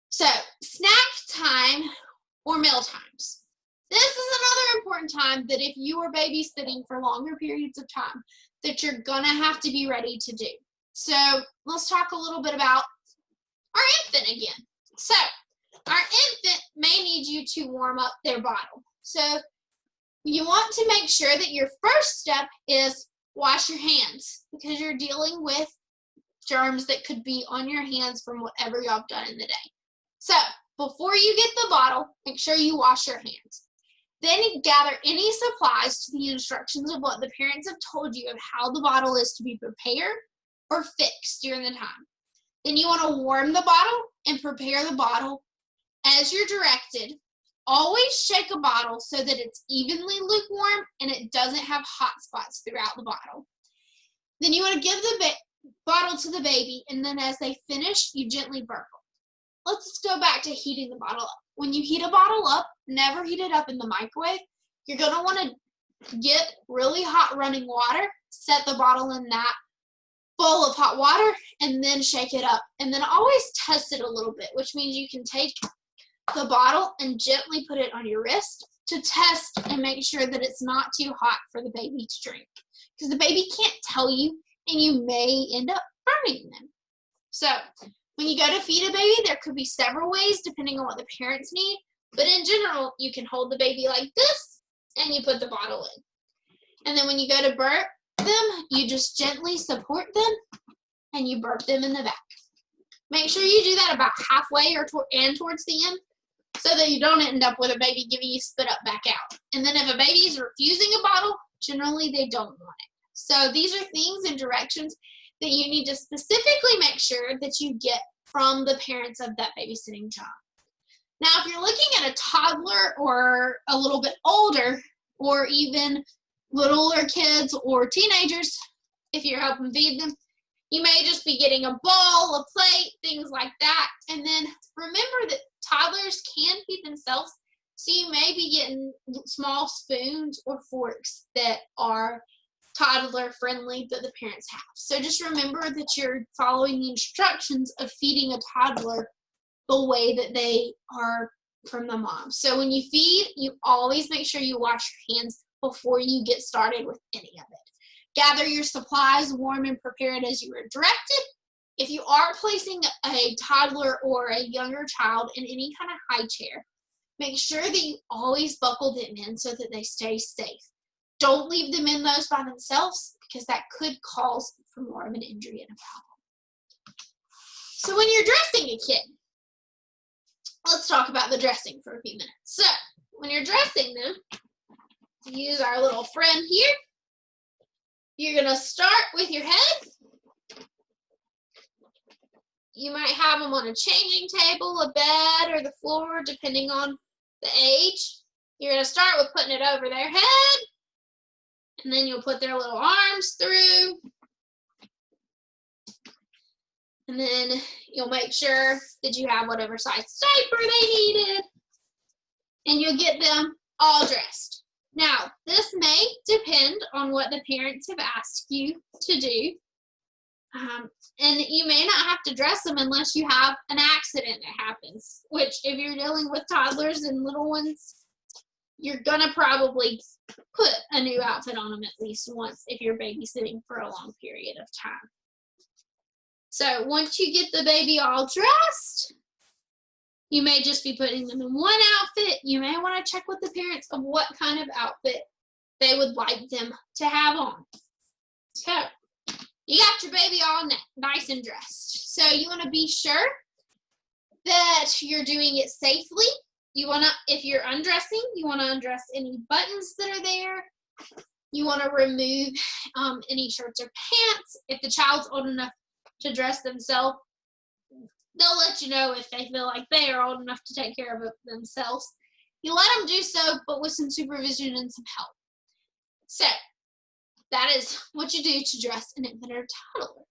So, snack time or meal times. This is another important time that if you are babysitting for longer periods of time, that you're gonna have to be ready to do. So, let's talk a little bit about our infant again. So our infant may need you to warm up their bottle. So you want to make sure that your first step is wash your hands, because you're dealing with germs that could be on your hands from whatever y'all have done in the day. So before you get the bottle, make sure you wash your hands. Then you gather any supplies to the instructions of what the parents have told you of how the bottle is to be prepared or fixed during the time. Then you want to warm the bottle and prepare the bottle as you're directed. Always shake a bottle so that it's evenly lukewarm and it doesn't have hot spots throughout the bottle. Then you want to give the bottle to the baby, and then as they finish, you gently burp them. Let's go back to heating the bottle up. When you heat a bottle up, never heat it up in the microwave. You're going to want to get really hot running water, set the bottle in that bowl of hot water, and then shake it up. And then always test it a little bit, which means you can take the bottle and gently put it on your wrist to test and make sure that it's not too hot for the baby to drink. Because the baby can't tell you, and you may end up burning them. So when you go to feed a baby, there could be several ways depending on what the parents need. But in general, you can hold the baby like this, and you put the bottle in. And then when you go to burp them, you just gently support them, and you burp them in the back. Make sure you do that about halfway and towards the end, so that you don't end up with a baby giving you spit up back out. And then if a baby is refusing a bottle, generally they don't want it. So these are things and directions that you need to specifically make sure that you get from the parents of that babysitting child. Now, if you're looking at a toddler or a little bit older, or even littler kids or teenagers, if you're helping feed them, you may just be getting a bowl, a plate, things like that. And then remember that toddlers can feed themselves, so you may be getting small spoons or forks that are toddler friendly that the parents have. So just remember that you're following the instructions of feeding a toddler the way that they are from the mom. So when you feed, you always make sure you wash your hands before you get started with any of it. Gather your supplies, warm and prepared as you were directed. If you are placing a toddler or a younger child in any kind of high chair, make sure that you always buckle them in so that they stay safe. Don't leave them in those by themselves, because that could cause for more of an injury and a problem. So when you're dressing a kid, let's talk about the dressing for a few minutes. So when you're dressing them, to use our little friend here, you're going to start with your head. You might have them on a changing table, a bed, or the floor, depending on the age. You're going to start with putting it over their head, and then you'll put their little arms through. And then you'll make sure that you have whatever size diaper they needed, and you'll get them all dressed. Now, this may depend on what the parents have asked you to do. And you may not have to dress them unless you have an accident that happens, which if you're dealing with toddlers and little ones, you're going to probably put a new outfit on them at least once if you're babysitting for a long period of time. So once you get the baby all dressed, you may just be putting them in one outfit. You may want to check with the parents of what kind of outfit they would like them to have on. So you got your baby all nice and dressed. So you want to be sure that you're doing it safely. You want to, if you're undressing, you want to undress any buttons that are there. You want to remove any shirts or pants. If the child's old enough to dress themselves, they'll let you know if they feel like they are old enough to take care of it themselves. You let them do so, but with some supervision and some help. So that is what you do to dress an infant or toddler.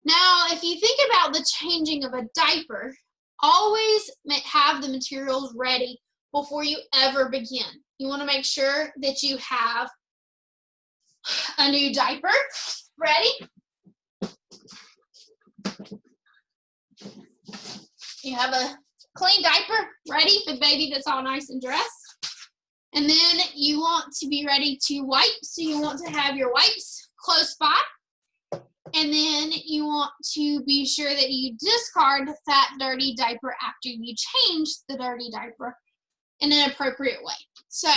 Now, if you think about the changing of a diaper, always have the materials ready before you ever begin. You want to make sure that you have a new diaper ready. You have a clean diaper ready for the baby that's all nice and dressed. And then you want to be ready to wipe, so you want to have your wipes close by. And then you want to be sure that you discard that dirty diaper after you change the dirty diaper in an appropriate way. So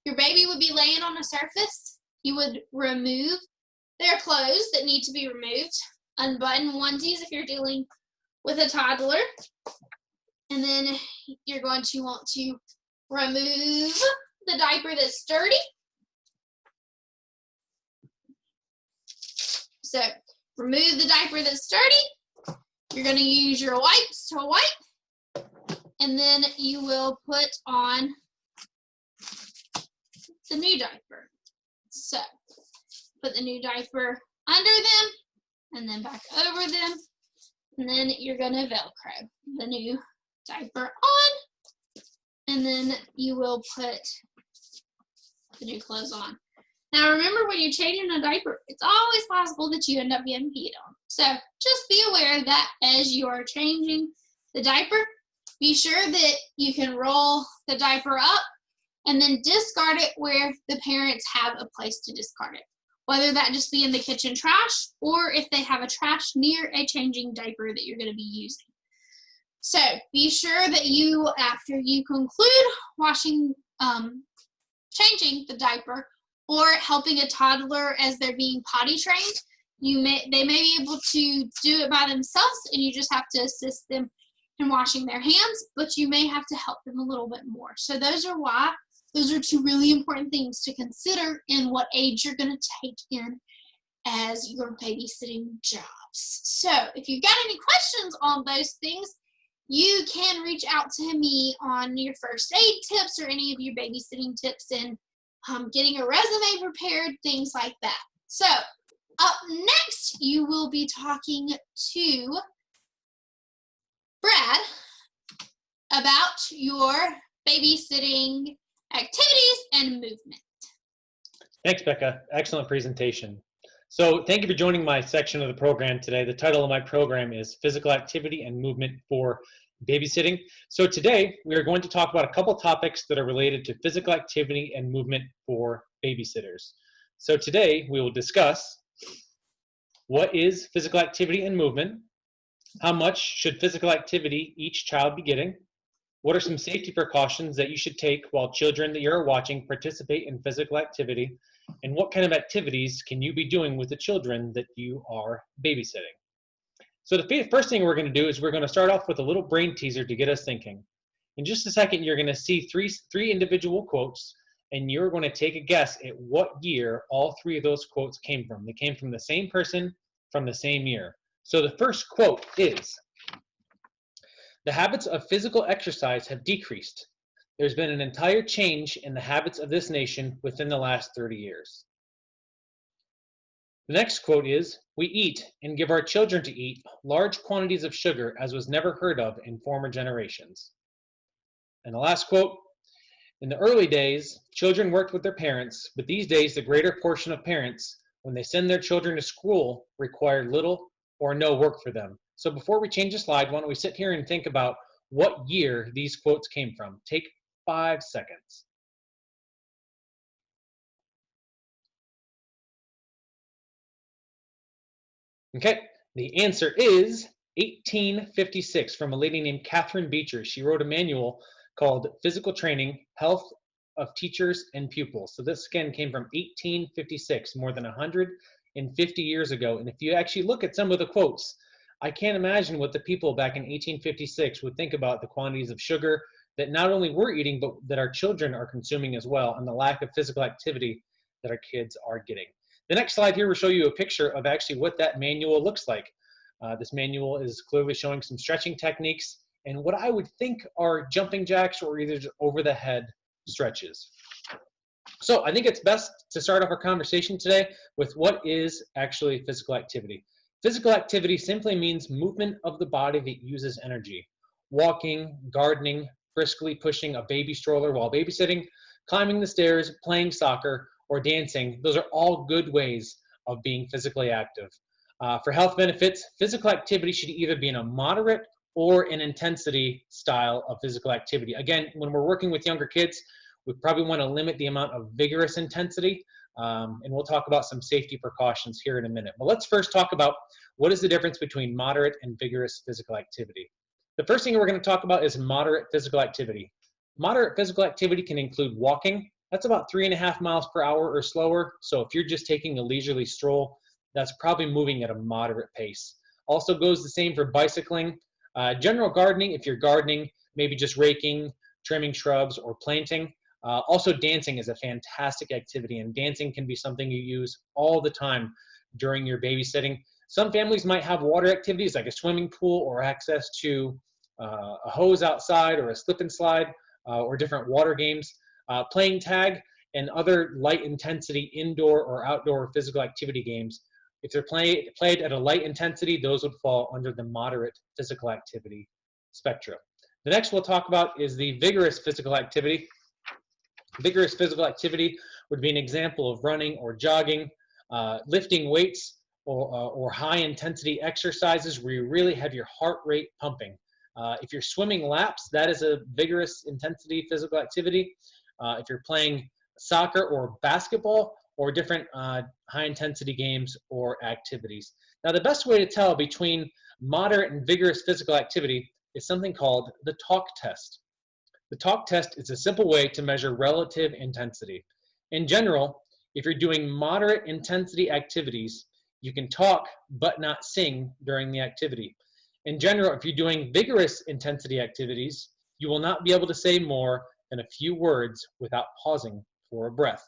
your baby would be laying on a surface. You would remove their clothes that need to be removed, unbutton onesies if you're dealing with a toddler, and then you're going to want to remove the diaper that's dirty. So remove the diaper that's dirty. You're going to use your wipes to wipe, and then you will put on the new diaper. So put the new diaper under them and then back over them, and then you're going to Velcro the new diaper on, and then you will put the new clothes on. Now remember, when you're changing a diaper, it's always possible that you end up getting peed on. So just be aware that as you are changing the diaper, be sure that you can roll the diaper up and then discard it where the parents have a place to discard it, whether that just be in the kitchen trash or if they have a trash near a changing diaper that you're going to be using. So be sure that you, after you conclude changing the diaper or helping a toddler as they're being potty trained, they may be able to do it by themselves and you just have to assist them in washing their hands, but you may have to help them a little bit more. So those are two really important things to consider in what age you're going to take in as your babysitting jobs. So if you've got any questions on those things, you can reach out to me on your first aid tips or any of your babysitting tips and getting a resume prepared, things like that. So up next, you will be talking to Brad about your babysitting activities and movement. Thanks, Becca. Excellent presentation. So thank you for joining my section of the program today. The title of my program is Physical Activity and Movement for Babysitting. So today we are going to talk about a couple topics that are related to physical activity and movement for babysitters. So today we will discuss what is physical activity and movement, how much should physical activity each child be getting, what are some safety precautions that you should take while children that you're watching participate in physical activity, and what kind of activities can you be doing with the children that you are babysitting. So the first thing we're going to do is we're going to start off with a little brain teaser to get us thinking. In just a second, you're going to see three individual quotes, and you're going to take a guess at what year all three of those quotes came from. They came from the same person from the same year. So the first quote is, "The habits of physical exercise have decreased. There's been an entire change in the habits of this nation within the last 30 years. The next quote is, "We eat and give our children to eat large quantities of sugar as was never heard of in former generations." And the last quote, "In the early days, children worked with their parents, but these days the greater portion of parents, when they send their children to school, require little or no work for them." So before we change the slide, why don't we sit here and think about what year these quotes came from. Take 5 seconds. Okay, the answer is 1856 from a lady named Catherine Beecher. She wrote a manual called Physical Training, Health of Teachers and Pupils. So this again came from 1856, more than 150 years ago. And if you actually look at some of the quotes, I can't imagine what the people back in 1856 would think about the quantities of sugar that not only we're eating, but that our children are consuming as well, and the lack of physical activity that our kids are getting. The next slide here will show you a picture of actually what that manual looks like. This manual is clearly showing some stretching techniques and what I would think are jumping jacks or either just over the head stretches. So I think it's best to start off our conversation today with what is actually physical activity. Physical activity simply means movement of the body that uses energy. Walking, gardening, briskly pushing a baby stroller while babysitting, climbing the stairs, playing soccer, or dancing. Those are all good ways of being physically active. For health benefits, physical activity should either be in a moderate or an intensity style of physical activity. Again, when we're working with younger kids, we probably want to limit the amount of vigorous intensity, and we'll talk about some safety precautions here in a minute. But let's first talk about what is the difference between moderate and vigorous physical activity. The first thing we're going to talk about is moderate physical activity. Moderate physical activity can include walking. That's about 3.5 miles per hour or slower. So if you're just taking a leisurely stroll, that's probably moving at a moderate pace. Also goes the same for bicycling. General gardening, if you're gardening, maybe just raking, trimming shrubs, or planting. Also dancing is a fantastic activity, and dancing can be something you use all the time during your babysitting. Some families might have water activities like a swimming pool or access to a hose outside or a slip and slide or different water games. Playing tag and other light intensity indoor or outdoor physical activity games. If they're played at a light intensity, those would fall under the moderate physical activity spectrum. The next we'll talk about is the vigorous physical activity. Vigorous physical activity would be an example of running or jogging, lifting weights, or high intensity exercises where you really have your heart rate pumping. If you're swimming laps, that is a vigorous intensity physical activity. If you're playing soccer or basketball or different high intensity games or activities. Now, the best way to tell between moderate and vigorous physical activity is something called the talk test. The talk test is a simple way to measure relative intensity. In general, if you're doing moderate intensity activities, you can talk but not sing during the activity. In general, if you're doing vigorous intensity activities, you will not be able to say more than a few words without pausing for a breath.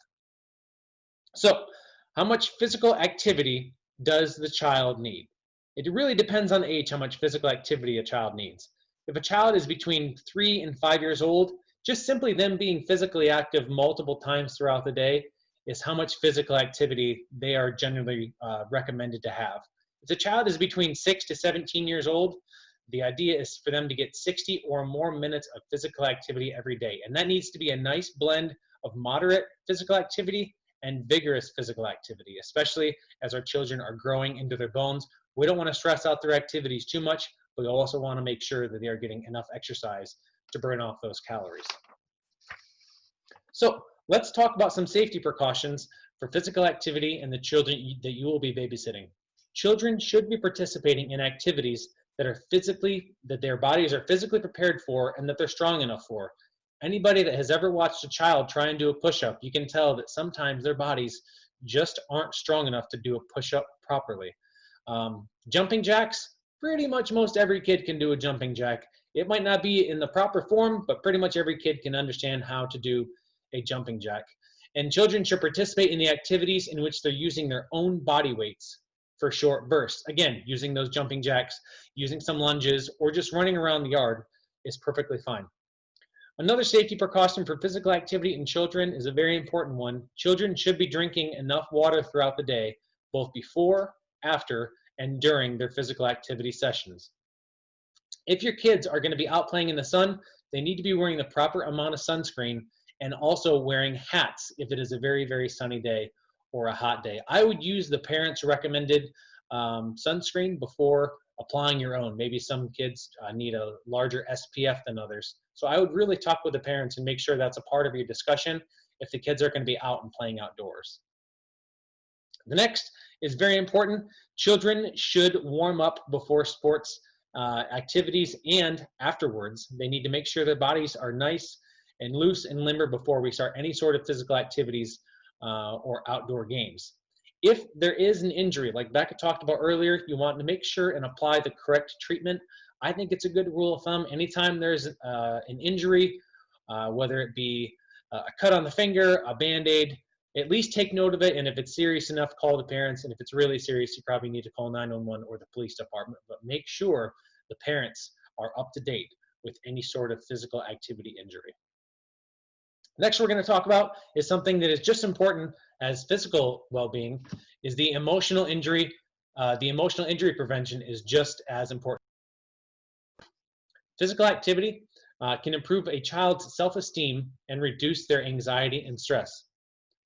So, how much physical activity does the child need? It really depends on the age how much physical activity a child needs. If a child is between 3 and 5 years old, just simply them being physically active multiple times throughout the day is how much physical activity they are generally recommended to have. If the child is between 6 to 17 years old, the idea is for them to get 60 or more minutes of physical activity every day. And that needs to be a nice blend of moderate physical activity and vigorous physical activity, especially as our children are growing into their bones. We don't want to stress out their activities too much, but we also want to make sure that they are getting enough exercise to burn off those calories. So let's talk about some safety precautions for physical activity and the children that you will be babysitting. Children should be participating in activities that their bodies are physically prepared for and that they're strong enough for. Anybody that has ever watched a child try and do a push-up, you can tell that sometimes their bodies just aren't strong enough to do a push-up properly. Jumping jacks, pretty much most every kid can do a jumping jack. It might not be in the proper form, but pretty much every kid can understand how to do a jumping jack. And children should participate in the activities in which they're using their own body weights for short bursts. Again, using those jumping jacks, using some lunges, or just running around the yard is perfectly fine. Another safety precaution for physical activity in children is a very important one. Children should be drinking enough water throughout the day, both before, after, and during their physical activity sessions. If your kids are going to be out playing in the sun, they need to be wearing the proper amount of sunscreen and also wearing hats if it is a very, very sunny day or a hot day. I would use the parents' recommended sunscreen before applying your own. Maybe some kids need a larger SPF than others. So I would really talk with the parents and make sure that's a part of your discussion if the kids are going to be out and playing outdoors. The next is very important. Children should warm up before sports activities and afterwards. They need to make sure their bodies are nice and loose and limber before we start any sort of physical activities or outdoor games. If there is an injury, like Becca talked about earlier, you want to make sure and apply the correct treatment. I think it's a good rule of thumb. Anytime there's an injury, whether it be a cut on the finger, a Band-Aid, at least take note of it. And if it's serious enough, call the parents. And if it's really serious, you probably need to call 911 or the police department. But make sure the parents are up to date with any sort of physical activity injury. Next we're going to talk about is something that is just important as physical well-being, is the emotional injury. The emotional injury prevention is just as important. Physical activity can improve a child's self-esteem and reduce their anxiety and stress.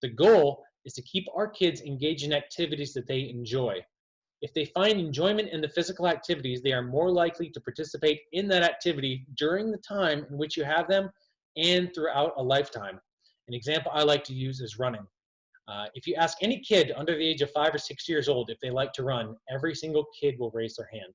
The goal is to keep our kids engaged in activities that they enjoy. If they find enjoyment in the physical activities, they are more likely to participate in that activity during the time in which you have them and throughout a lifetime. An example I like to use is running. If you ask any kid under the age of 5 or 6 years old if they like to run, every single kid will raise their hand.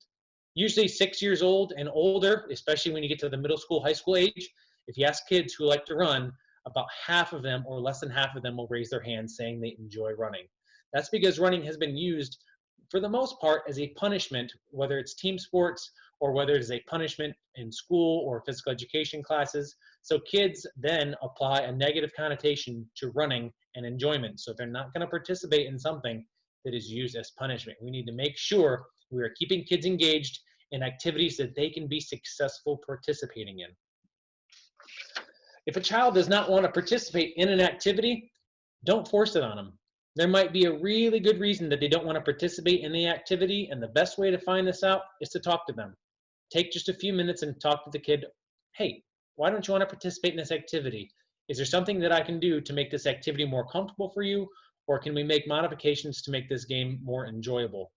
Usually 6 years old and older, especially when you get to the middle school, high school age, if you ask kids who like to run, about half of them or less than half of them will raise their hand saying they enjoy running. That's because running has been used for the most part as a punishment, whether it's team sports or whether it is a punishment in school or physical education classes. So kids then apply a negative connotation to running and enjoyment. So they're not going to participate in something that is used as punishment. We need to make sure we are keeping kids engaged in activities that they can be successful participating in. If a child does not want to participate in an activity, don't force it on them. There might be a really good reason that they don't want to participate in the activity, and the best way to find this out is to talk to them. Take just a few minutes and talk to the kid. Hey, why don't you want to participate in this activity? Is there something that I can do to make this activity more comfortable for you, or can we make modifications to make this game more enjoyable?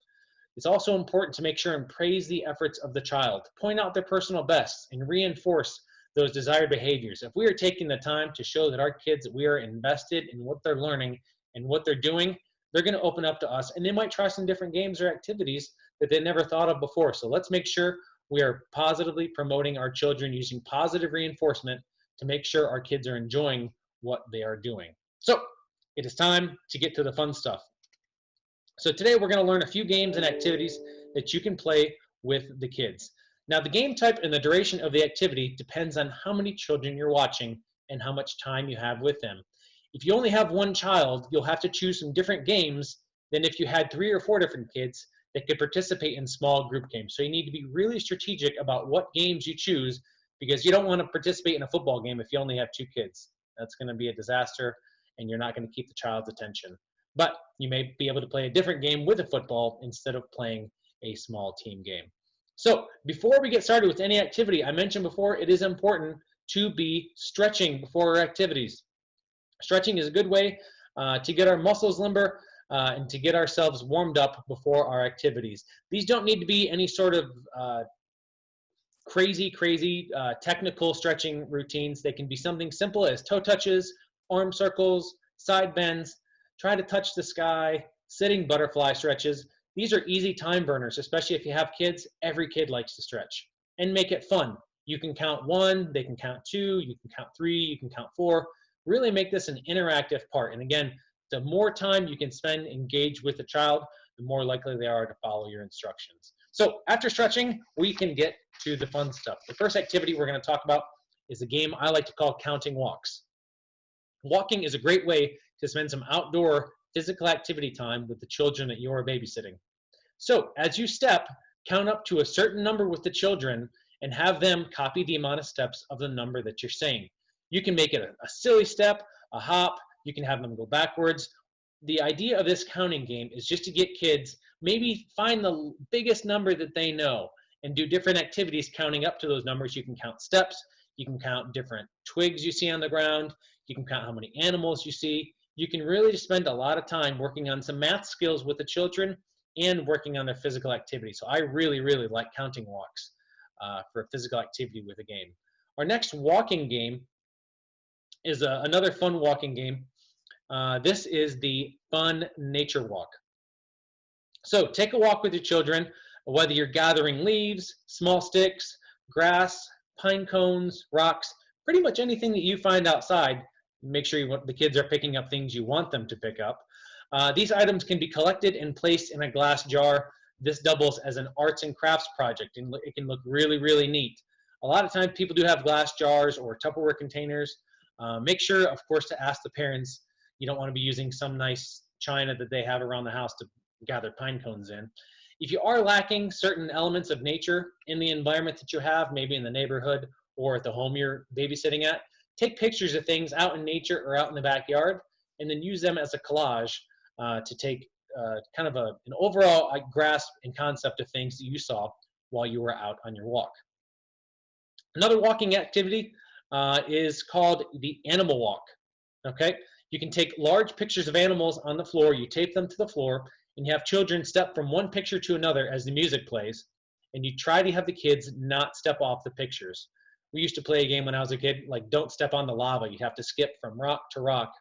It's also important to make sure and praise the efforts of the child. Point out their personal bests and reinforce those desired behaviors. If we are taking the time to show that our kids, we are invested in what they're learning and what they're doing, they're going to open up to us, and they might try some different games or activities that they never thought of before. So let's make sure we are positively promoting our children using positive reinforcement to make sure our kids are enjoying what they are doing. So it is time to get to the fun stuff. So today we're going to learn a few games and activities that you can play with the kids. Now the game type and the duration of the activity depends on how many children you're watching and how much time you have with them. If you only have one child, you'll have to choose some different games than if you had 3 or 4 different kids that could participate in small group games. So you need to be really strategic about what games you choose, because you don't want to participate in a football game if you only have 2 kids. That's going to be a disaster, and you're not going to keep the child's attention. But you may be able to play a different game with a football instead of playing a small team game. So before we get started with any activity, I mentioned before, it is important to be stretching before our activities. Stretching is a good way to get our muscles limber and to get ourselves warmed up before our activities. These don't need to be any sort of crazy technical stretching routines. They can be something simple as toe touches, arm circles, side bends, try to touch the sky, sitting butterfly stretches. These are easy time burners, especially if you have kids. Every kid likes to stretch. And make it fun. You can count 1, they can count 2, you can count 3, you can count 4. Really make this an interactive part. And again, the more time you can spend engaged with the child, the more likely they are to follow your instructions. So after stretching, we can get to the fun stuff. The first activity we're going to talk about is a game I like to call counting walks. Walking is a great way to spend some outdoor physical activity time with the children that you are babysitting. So as you step, count up to a certain number with the children and have them copy the amount of steps of the number that you're saying. You can make it a silly step, a hop, you can have them go backwards. The idea of this counting game is just to get kids, maybe find the biggest number that they know and do different activities counting up to those numbers. You can count steps, you can count different twigs you see on the ground, you can count how many animals you see. You can really just spend a lot of time working on some math skills with the children and working on their physical activity. So I really like counting walks for a physical activity with a game. Our next walking game is another fun walking game. This is the fun nature walk. So take a walk with your children, whether you're gathering leaves, small sticks, grass, pine cones, rocks, pretty much anything that you find outside. Make sure the kids are picking up things you want them to pick up. These items can be collected and placed in a glass jar. This doubles as an arts and crafts project, and it can look really neat. A lot of times people do have glass jars or Tupperware containers. Make sure, of course, to ask the parents. You don't want to be using some nice china that they have around the house to gather pine cones in. If you are lacking certain elements of nature in the environment that you have, maybe in the neighborhood or at the home you're babysitting at, take pictures of things out in nature or out in the backyard, and then use them as a collage to take kind of an overall grasp and concept of things that you saw while you were out on your walk. Another walking activity is called the animal walk. Okay, you can take large pictures of animals on the floor, you tape them to the floor, and you have children step from one picture to another as the music plays, and you try to have the kids not step off the pictures. We used to play a game when I was a kid, like don't step on the lava. You have to skip from rock to rock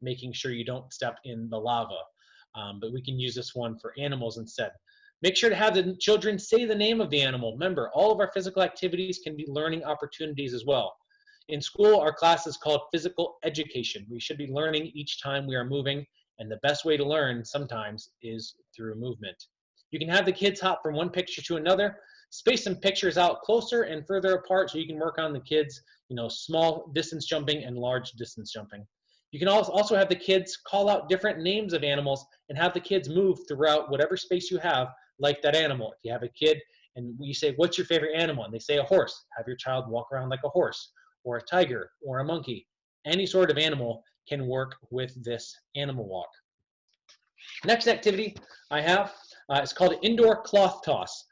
making sure you don't step in the lava. But we can use this one for animals instead. Make sure to have the children say the name of the animal. Remember, all of our physical activities can be learning opportunities as well. In school, our class is called physical education. We should be learning each time we are moving, and the best way to learn sometimes is through movement. You can have the kids hop from one picture to another, space some pictures out closer and further apart so you can work on the kids, small distance jumping and large distance jumping. You can also have the kids call out different names of animals and have the kids move throughout whatever space you have like that animal. If you have a kid and you say, what's your favorite animal? And they say a horse, have your child walk around like a horse, or a tiger, or a monkey. Any sort of animal can work with this animal walk. Next activity I have is called indoor cloth toss.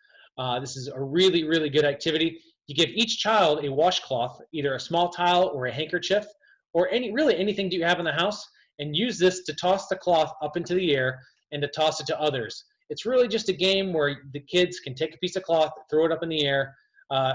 This is a really, really good activity. You give each child a washcloth, either a small towel or a handkerchief, or anything that you have in the house, and use this to toss the cloth up into the air and to toss it to others. It's really just a game where the kids can take a piece of cloth, throw it up in the air.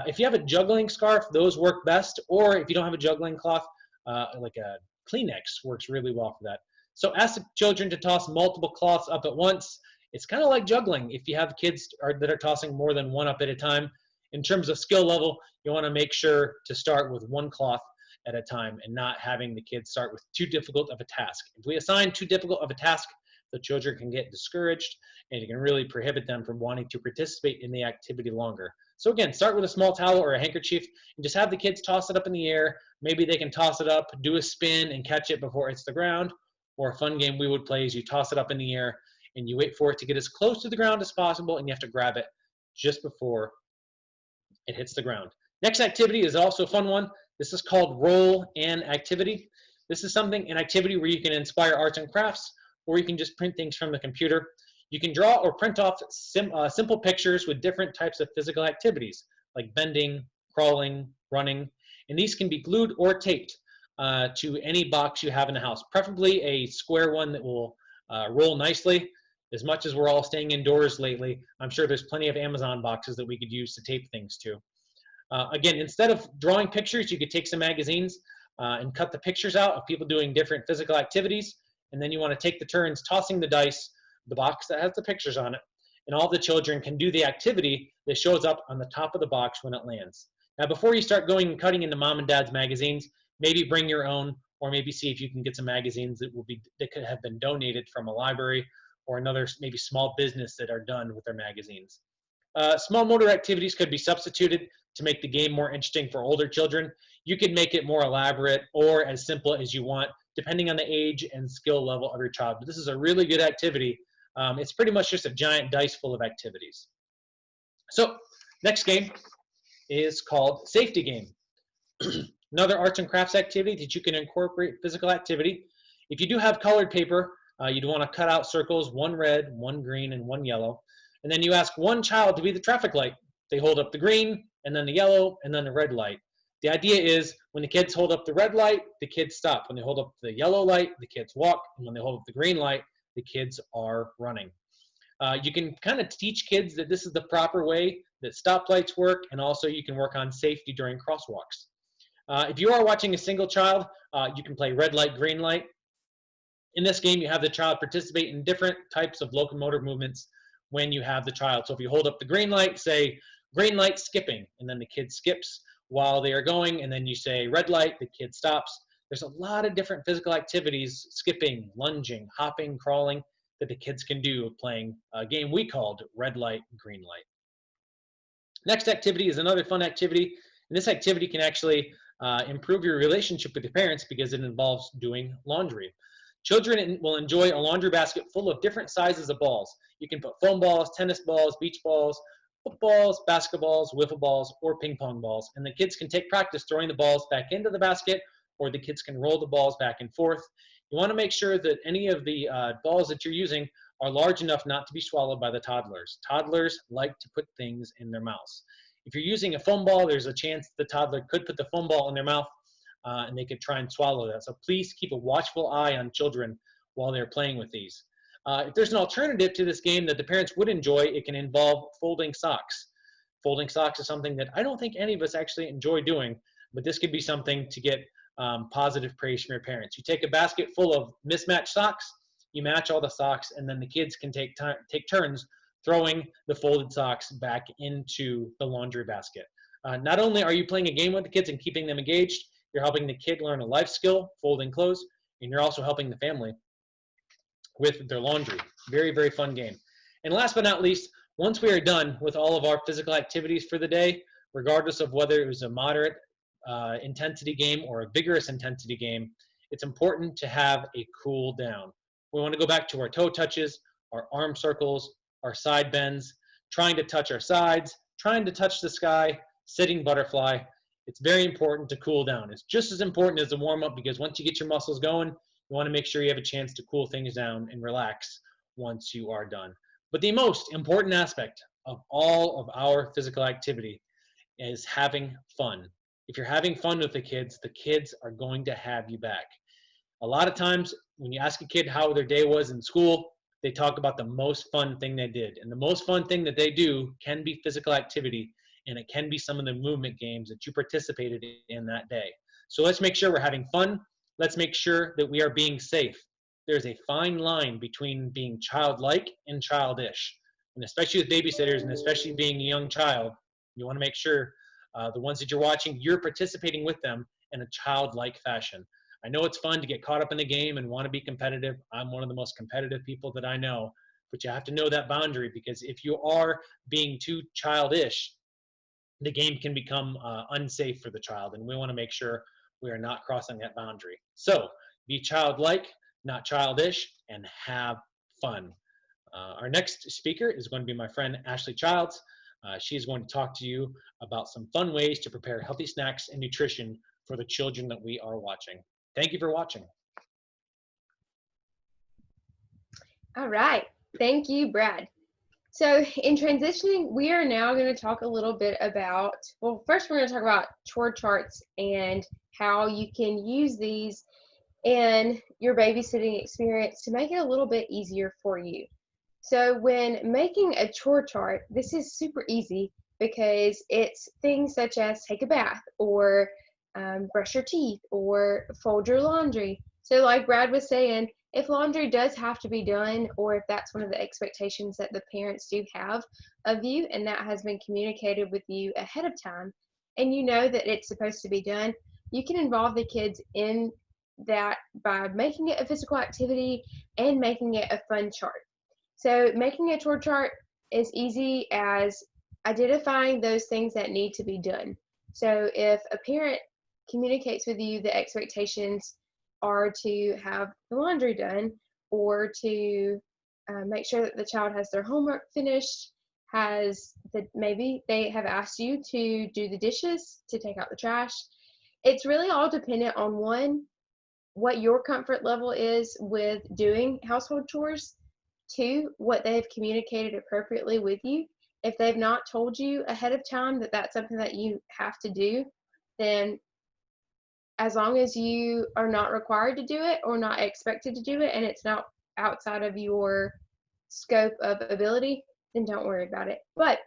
If you have a juggling scarf, those work best, or if you don't have a juggling cloth, like a Kleenex works really well for that. So ask the children to toss multiple cloths up at once. It's kind of like juggling if you have kids that are tossing more than one up at a time. In terms of skill level, you want to make sure to start with one cloth at a time and not having the kids start with too difficult of a task. If we assign too difficult of a task, the children can get discouraged and you can really prohibit them from wanting to participate in the activity longer. So again, start with a small towel or a handkerchief and just have the kids toss it up in the air. Maybe they can toss it up, do a spin and catch it before it hits the ground. Or a fun game we would play is you toss it up in the air and you wait for it to get as close to the ground as possible and you have to grab it just before it hits the ground. Next activity is also a fun one. This is called roll and activity. This is an activity where you can inspire arts and crafts, or you can just print things from the computer. You can draw or print off simple pictures with different types of physical activities, like bending, crawling, running, and these can be glued or taped to any box you have in the house, preferably a square one that will roll nicely. As much as we're all staying indoors lately, I'm sure there's plenty of Amazon boxes that we could use to tape things to. Again, instead of drawing pictures, you could take some magazines and cut the pictures out of people doing different physical activities, and then you want to take the turns tossing the dice, the box that has the pictures on it, and all the children can do the activity that shows up on the top of the box when it lands. Now, before you start going and cutting into mom and dad's magazines, maybe bring your own, or maybe see if you can get some magazines that could have been donated from a library or another maybe small business that are done with their magazines. Small motor activities could be substituted to make the game more interesting for older children. You could make it more elaborate or as simple as you want, depending on the age and skill level of your child. But this is a really good activity. It's pretty much just a giant dice full of activities. So next game is called safety game. Another arts and crafts activity that you can incorporate physical activity. If you do have colored paper, you'd want to cut out circles, one red, one green, and one yellow. And then you ask one child to be the traffic light. They hold up the green, and then the yellow, and then the red light. The idea is when the kids hold up the red light, the kids stop. When they hold up the yellow light, the kids walk. And when they hold up the green light, the kids are running. You can kind of teach kids that this is the proper way that stoplights work, and also you can work on safety during crosswalks. If you are watching a single child, you can play red light, green light. In this game, you have the child participate in different types of locomotor movements when you have the child. So if you hold up the green light, say green light skipping, and then the kid skips while they are going, and then you say red light, the kid stops. There's a lot of different physical activities, skipping, lunging, hopping, crawling, that the kids can do playing a game we called red light, green light. Next activity is another fun activity, and this activity can actually improve your relationship with your parents because it involves doing laundry. Children will enjoy a laundry basket full of different sizes of balls. You can put foam balls, tennis balls, beach balls, footballs, basketballs, wiffle balls, or ping pong balls. And the kids can take practice throwing the balls back into the basket, or the kids can roll the balls back and forth. You want to make sure that any of the balls that you're using are large enough not to be swallowed by the toddlers. Toddlers like to put things in their mouths. If you're using a foam ball, there's a chance the toddler could put the foam ball in their mouth and they could try and swallow that. So please keep a watchful eye on children while they're playing with these. If there's an alternative to this game that the parents would enjoy, it can involve folding socks. Folding socks is something that I don't think any of us actually enjoy doing, but this could be something to get positive praise from your parents. You take a basket full of mismatched socks, you match all the socks, and then the kids can take turns throwing the folded socks back into the laundry basket. Not only are you playing a game with the kids and keeping them engaged, you're helping the kid learn a life skill, folding clothes, and you're also helping the family with their laundry. Very, very fun game. And last but not least, once we are done with all of our physical activities for the day, regardless of whether it was a moderate intensity game or a vigorous intensity game, it's important to have a cool down. We want to go back to our toe touches, our arm circles, our side bends, trying to touch our sides, trying to touch the sky, sitting butterfly. It's very important to cool down. It's just as important as the warm-up, because once you get your muscles going, you want to make sure you have a chance to cool things down and relax once you are done. But the most important aspect of all of our physical activity is having fun. If you're having fun with the kids are going to have you back. A lot of times when you ask a kid how their day was in school, they talk about the most fun thing they did. And the most fun thing that they do can be physical activity, and it can be some of the movement games that you participated in that day. So let's make sure we're having fun. Let's make sure that we are being safe. There's a fine line between being childlike and childish. And especially with babysitters, and especially being a young child, you want to make sure the ones that you're watching, you're participating with them in a childlike fashion. I know it's fun to get caught up in the game and want to be competitive. I'm one of the most competitive people that I know, but you have to know that boundary, because if you are being too childish, the game can become unsafe for the child, and we want to make sure we are not crossing that boundary. So be childlike, not childish, and have fun. Our next speaker is going to be my friend Ashley Childs. She's going to talk to you about some fun ways to prepare healthy snacks and nutrition for the children that we are watching. Thank you for watching. All right. Thank you, Brad. So in transitioning, we are now going to talk a little bit about, well, first we're going to talk about chore charts and how you can use these in your babysitting experience to make it a little bit easier for you. So when making a chore chart, this is super easy because it's things such as take a bath or brush your teeth or fold your laundry. So like Brad was saying, if laundry does have to be done, or if that's one of the expectations that the parents do have of you, and that has been communicated with you ahead of time, and you know that it's supposed to be done, you can involve the kids in that by making it a physical activity and making it a fun chart. So making a chore chart is easy as identifying those things that need to be done. So if a parent communicates with you the expectations are to have the laundry done, or to make sure that the child has their homework finished, maybe they have asked you to do the dishes, to take out the trash. It's really all dependent on, one, what your comfort level is with doing household chores, two, what they have communicated appropriately with you. If they've not told you ahead of time that that's something that you have to do, then as long as you are not required to do it or not expected to do it, and it's not outside of your scope of ability, then don't worry about it. But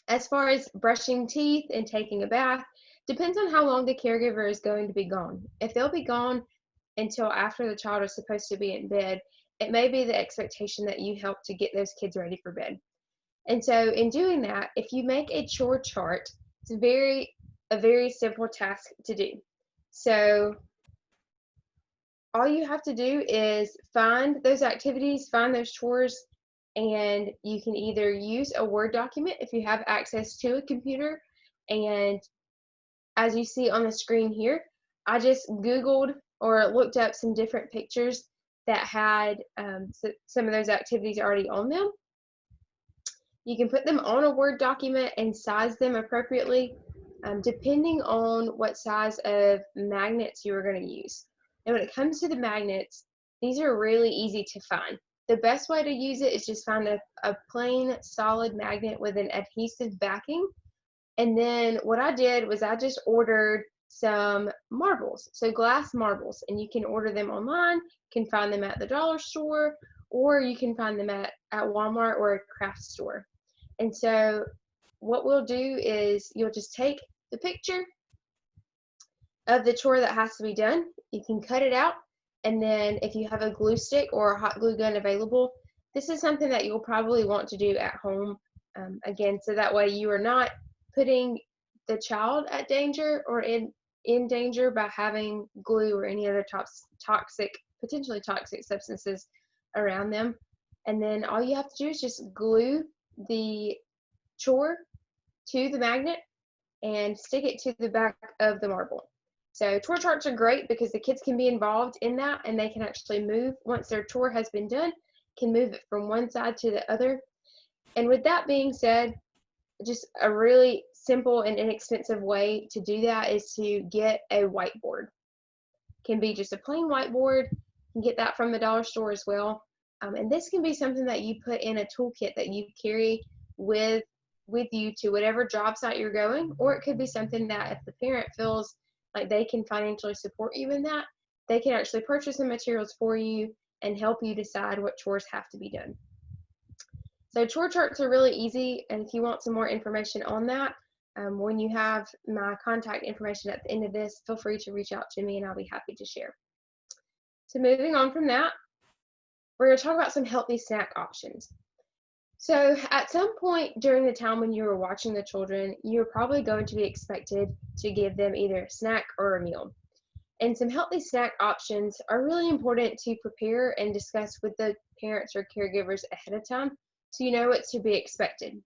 as far as brushing teeth and taking a bath, depends on how long the caregiver is going to be gone. If they'll be gone until after the child is supposed to be in bed, it may be the expectation that you help to get those kids ready for bed. And so in doing that, if you make a chore chart, it's a very simple task to do. So all you have to do is find those activities, find those chores, and you can either use a Word document if you have access to a computer. And as you see on the screen here, I just Googled or looked up some different pictures that had some of those activities already on them. You can put them on a Word document and size them appropriately, depending on what size of magnets you are going to use. And when it comes to the magnets, these are really easy to find. The best way to use it is just find a plain solid magnet with an adhesive backing. And then what I did was I just ordered some marbles, so glass marbles, and you can order them online, you can find them at the dollar store, or you can find them at Walmart or a craft store. And so what we'll do is you'll just take the picture of the chore that has to be done. You can cut it out, and then if you have a glue stick or a hot glue gun available, this is something that you'll probably want to do at home, again, so that way you are not putting the child at danger or in danger by having glue or any other potentially toxic substances around them. And then all you have to do is just glue the chore to the magnet and stick it to the back of the marble. So chore charts are great because the kids can be involved in that, and they can actually move once their chore has been done, can move it from one side to the other. And with that being said, just a really simple and inexpensive way to do that is to get a whiteboard. It can be just a plain whiteboard. You can get that from the dollar store as well. And this can be something that you put in a toolkit that you carry with you to whatever job site you're going, or it could be something that if the parent feels like they can financially support you in that, they can actually purchase the materials for you and help you decide what chores have to be done. So chore charts are really easy, and if you want some more information on that, when you have my contact information at the end of this, feel free to reach out to me and I'll be happy to share. So moving on from that, we're going to talk about some healthy snack options. So at some point during the time when you were watching the children, you're probably going to be expected to give them either a snack or a meal. And some healthy snack options are really important to prepare and discuss with the parents or caregivers ahead of time, so you know what's to be expected.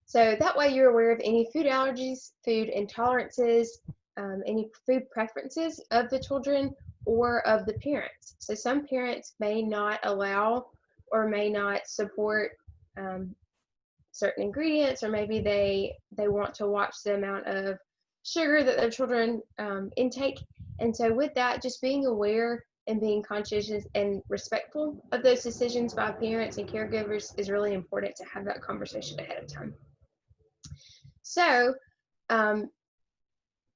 So that way you're aware of any food allergies, food intolerances, any food preferences of the children or of the parents. So some parents may not allow or may not support certain ingredients, or maybe they want to watch the amount of sugar that their children intake. And so with that, just being aware and being conscientious and respectful of those decisions by parents and caregivers is really important to have that conversation ahead of time. So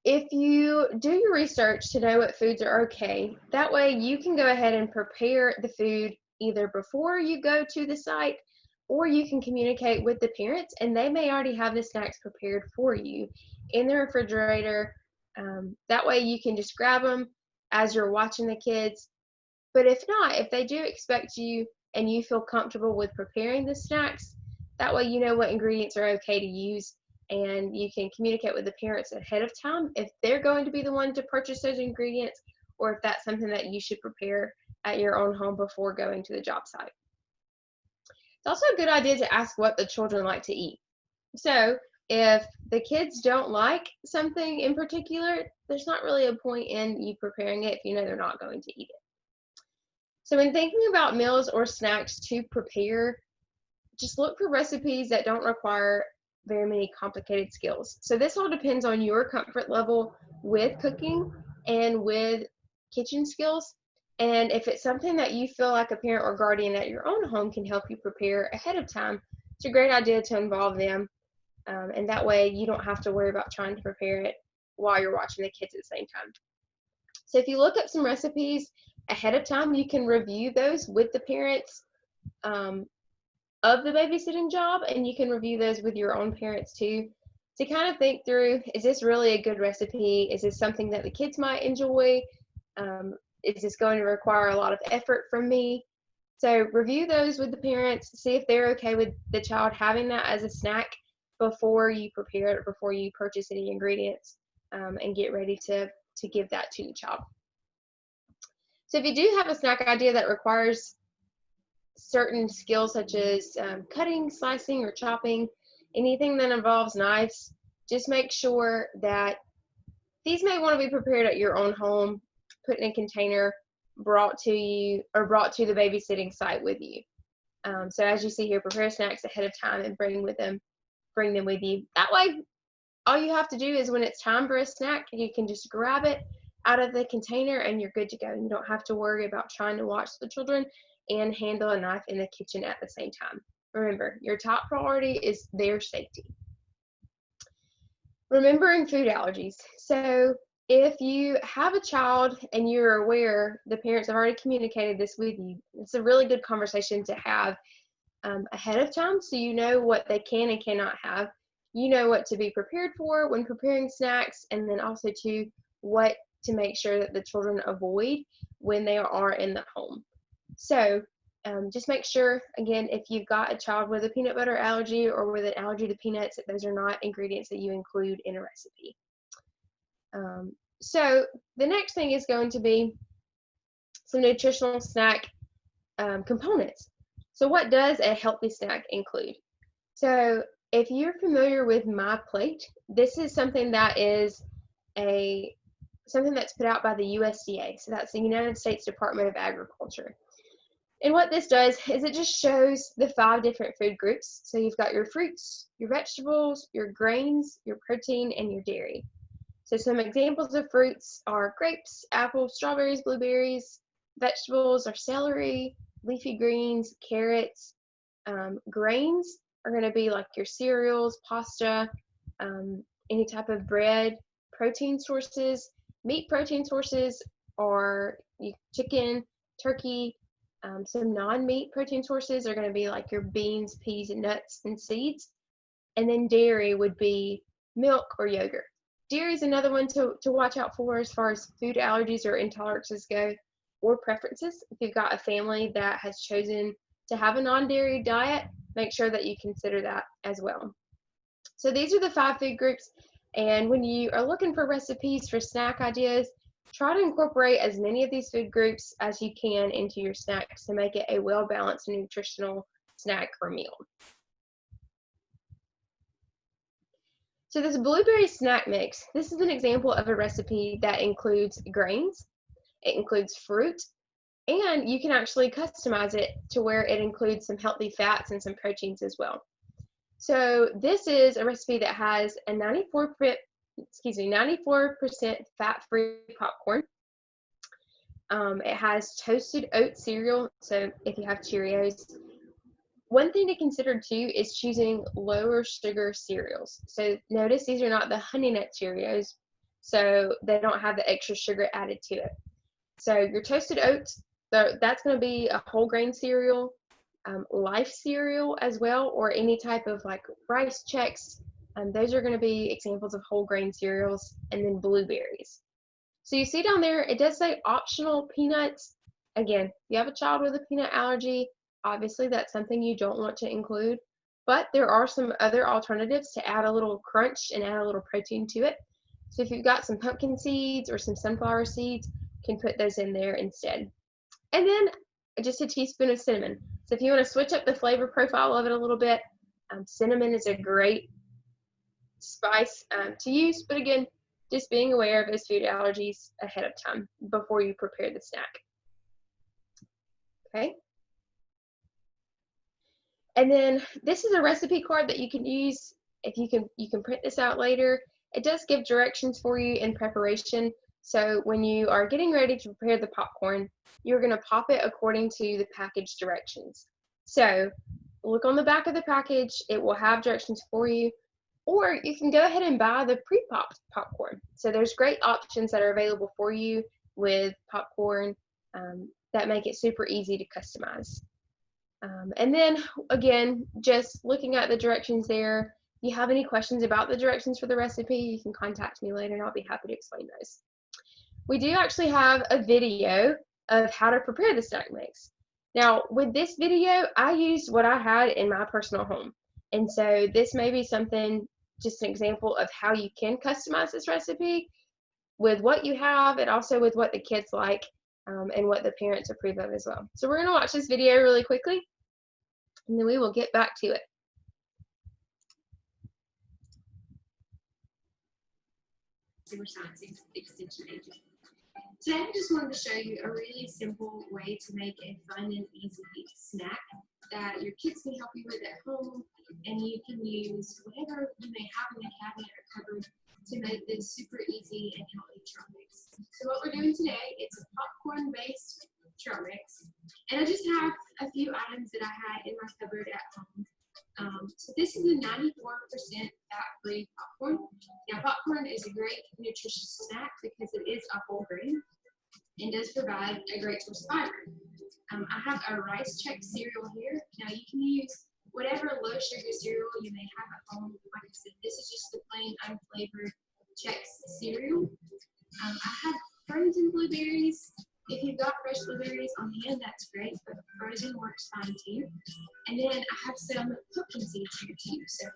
if you do your research to know what foods are okay, that way you can go ahead and prepare the food either before you go to the site, or you can communicate with the parents and they may already have the snacks prepared for you in the refrigerator. That way you can just grab them as you're watching the kids. But if not, if they do expect you and you feel comfortable with preparing the snacks, that way you know what ingredients are okay to use, and you can communicate with the parents ahead of time if they're going to be the one to purchase those ingredients, or if that's something that you should prepare at your own home before going to the job site. It's also a good idea to ask what the children like to eat. So if the kids don't like something in particular, there's not really a point in you preparing it if you know they're not going to eat it. So when thinking about meals or snacks to prepare, just look for recipes that don't require very many complicated skills. So this all depends on your comfort level with cooking and with kitchen skills. And if it's something that you feel like a parent or guardian at your own home can help you prepare ahead of time, it's a great idea to involve them. And that way you don't have to worry about trying to prepare it while you're watching the kids at the same time. So if you look up some recipes ahead of time, you can review those with the parents of the babysitting job, and you can review those with your own parents too, to kind of think through, is this really a good recipe? Is this something that the kids might enjoy? Is this going to require a lot of effort from me? So review those with the parents, see if they're okay with the child having that as a snack before you prepare it, or before you purchase any ingredients, and get ready to give that to the child. So if you do have a snack idea that requires certain skills such as cutting, slicing, or chopping, anything that involves knives, just make sure that these may want to be prepared at your own home, put in a container, brought to you, or brought to the babysitting site with you. So as you see here, prepare snacks ahead of time and bring them with you. That way, all you have to do is when it's time for a snack, you can just grab it out of the container and you're good to go. You don't have to worry about trying to watch the children and handle a knife in the kitchen at the same time. Remember, your top priority is their safety. Remembering food allergies. So if you have a child and you're aware the parents have already communicated this with you, it's a really good conversation to have ahead of time, so you know what they can and cannot have. you know what to be prepared for when preparing snacks, and then also to what to make sure that the children avoid when they are in the home. So just make sure, again, if you've got a child with a peanut butter allergy or with an allergy to peanuts, that those are not ingredients that you include in a recipe. So the next thing is going to be some nutritional snack components. So what does a healthy snack include? So if you're familiar with My Plate, this is something that is something that's put out by the USDA. So that's the United States Department of Agriculture. And what this does is it just shows the 5 different food groups. So you've got your fruits, your vegetables, your grains, your protein, and your dairy. So some examples of fruits are grapes, apples, strawberries, blueberries. Vegetables are celery, leafy greens, carrots. Grains are going to be like your cereals, pasta, any type of bread. Protein sources, meat protein sources are chicken, turkey. Some non-meat protein sources are going to be like your beans, peas, nuts, and seeds. And then dairy would be milk or yogurt. Dairy is another one to watch out for as far as food allergies or intolerances go, or preferences. If you've got a family that has chosen to have a non-dairy diet, make sure that you consider that as well. So these are the 5 food groups, and when you are looking for recipes for snack ideas, try to incorporate as many of these food groups as you can into your snacks to make it a well-balanced and nutritional snack or meal. So this blueberry snack mix, this is an example of a recipe that includes grains, it includes fruit, and you can actually customize it to where it includes some healthy fats and some proteins as well. So this is a recipe that has a 94% fat-free popcorn. It has toasted oat cereal, so if you have Cheerios. One thing to consider too is choosing lower sugar cereals. So notice these are not the Honey Nut Cheerios, so they don't have the extra sugar added to it. So your toasted oats, that's going to be a whole grain cereal, Life cereal as well, or any type of like Rice Chex. Those are going to be examples of whole grain cereals, and then blueberries. So you see down there, it does say optional peanuts. Again, if you have a child with a peanut allergy, obviously that's something you don't want to include, but there are some other alternatives to add a little crunch and add a little protein to it. So if you've got some pumpkin seeds or some sunflower seeds, you can put those in there instead. And then just a teaspoon of cinnamon. So if you want to switch up the flavor profile of it a little bit, cinnamon is a great spice to use, but again, just being aware of those food allergies ahead of time before you prepare the snack. Okay. And then this is a recipe card that you can use. If you can print this out later. It does give directions for you in preparation. So when you are getting ready to prepare the popcorn, you're going to pop it according to the package directions. So look on the back of the package. It will have directions for you. Or you can go ahead and buy the pre-popped popcorn. So there's great options that are available for you with popcorn that make it super easy to customize. And then again, just looking at the directions there, if you have any questions about the directions for the recipe, you can contact me later and I'll be happy to explain those. We do actually have a video of how to prepare the snack mix. Now with this video, I used what I had in my personal home. And so this may be something, just an example of how you can customize this recipe with what you have and also with what the kids like and what the parents approve of as well. So we're going to watch this video really quickly and then we will get back to it. Consumer Science Extension agent. Today I just wanted to show you a really simple way to make a fun and easy snack that your kids can help you with at home, and you can use whatever you may have in the cabinet or cupboard to make this super easy and healthy trail mix. So what we're doing today, it's a popcorn-based trail mix, and I just have a few items that I had in my cupboard at home. So this is a 94% fat-free popcorn. Now popcorn is a great nutritious snack because it is a whole grain and does provide a great source of fiber. I have a Rice Chex cereal here. Now you can use whatever low sugar cereal you may have at home, like a So this is just the plain unflavored Chex cereal. I have frozen blueberries. If you've got fresh blueberries on hand, that's great, but frozen works fine too. And then I have some pumpkin seeds here too. So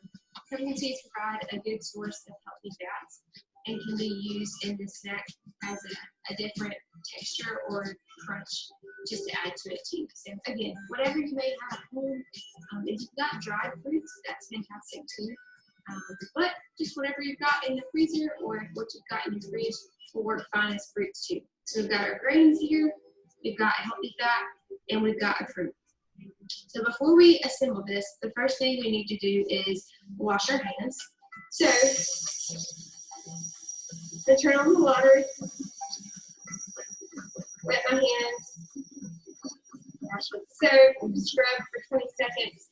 pumpkin seeds provide a good source of healthy fats and can be used in the snack as a different texture or crunch just to add to it too. So again, whatever you may have at home, if you've got dried fruits, that's fantastic too. But just whatever you've got in the freezer or what you've got in your fridge will work fine as fruits too. So we've got our grains here, we've got a healthy fat, and we've got a fruit. So before we assemble this, the first thing we need to do is wash our hands. So I turn on the water, wet my hands, wash with soap, scrub for 20 seconds.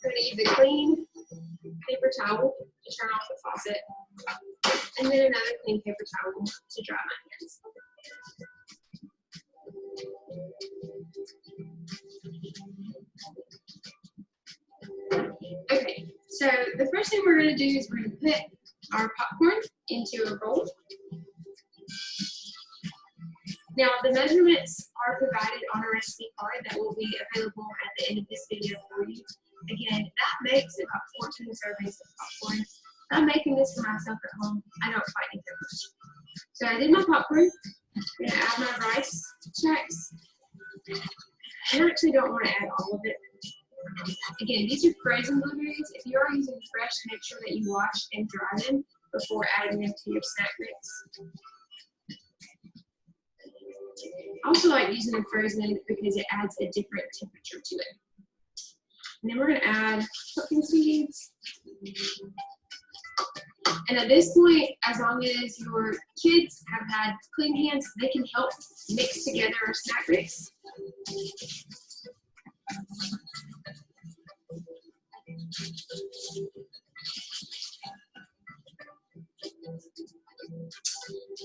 I'm going to use a clean paper towel to turn off the faucet, and then another clean paper towel to dry my hands. Okay, so the first thing we're going to do is we're going to put our popcorn into a bowl. Now, the measurements are provided on a recipe card that will be available at the end of this video for you. Again, that makes about 14 servings of popcorn. I'm making this for myself at home. I don't quite need that much. So I did my popcorn. I'm going to add my rice Chex. I actually don't want to add all of it. Again, these are frozen blueberries. If you are using fresh, make sure that you wash and dry them before adding them to your snack mix. I also like using them frozen because it adds a different temperature to it. And then we're going to add pumpkin seeds. And at this point, as long as your kids have had clean hands, they can help mix together our snack mix.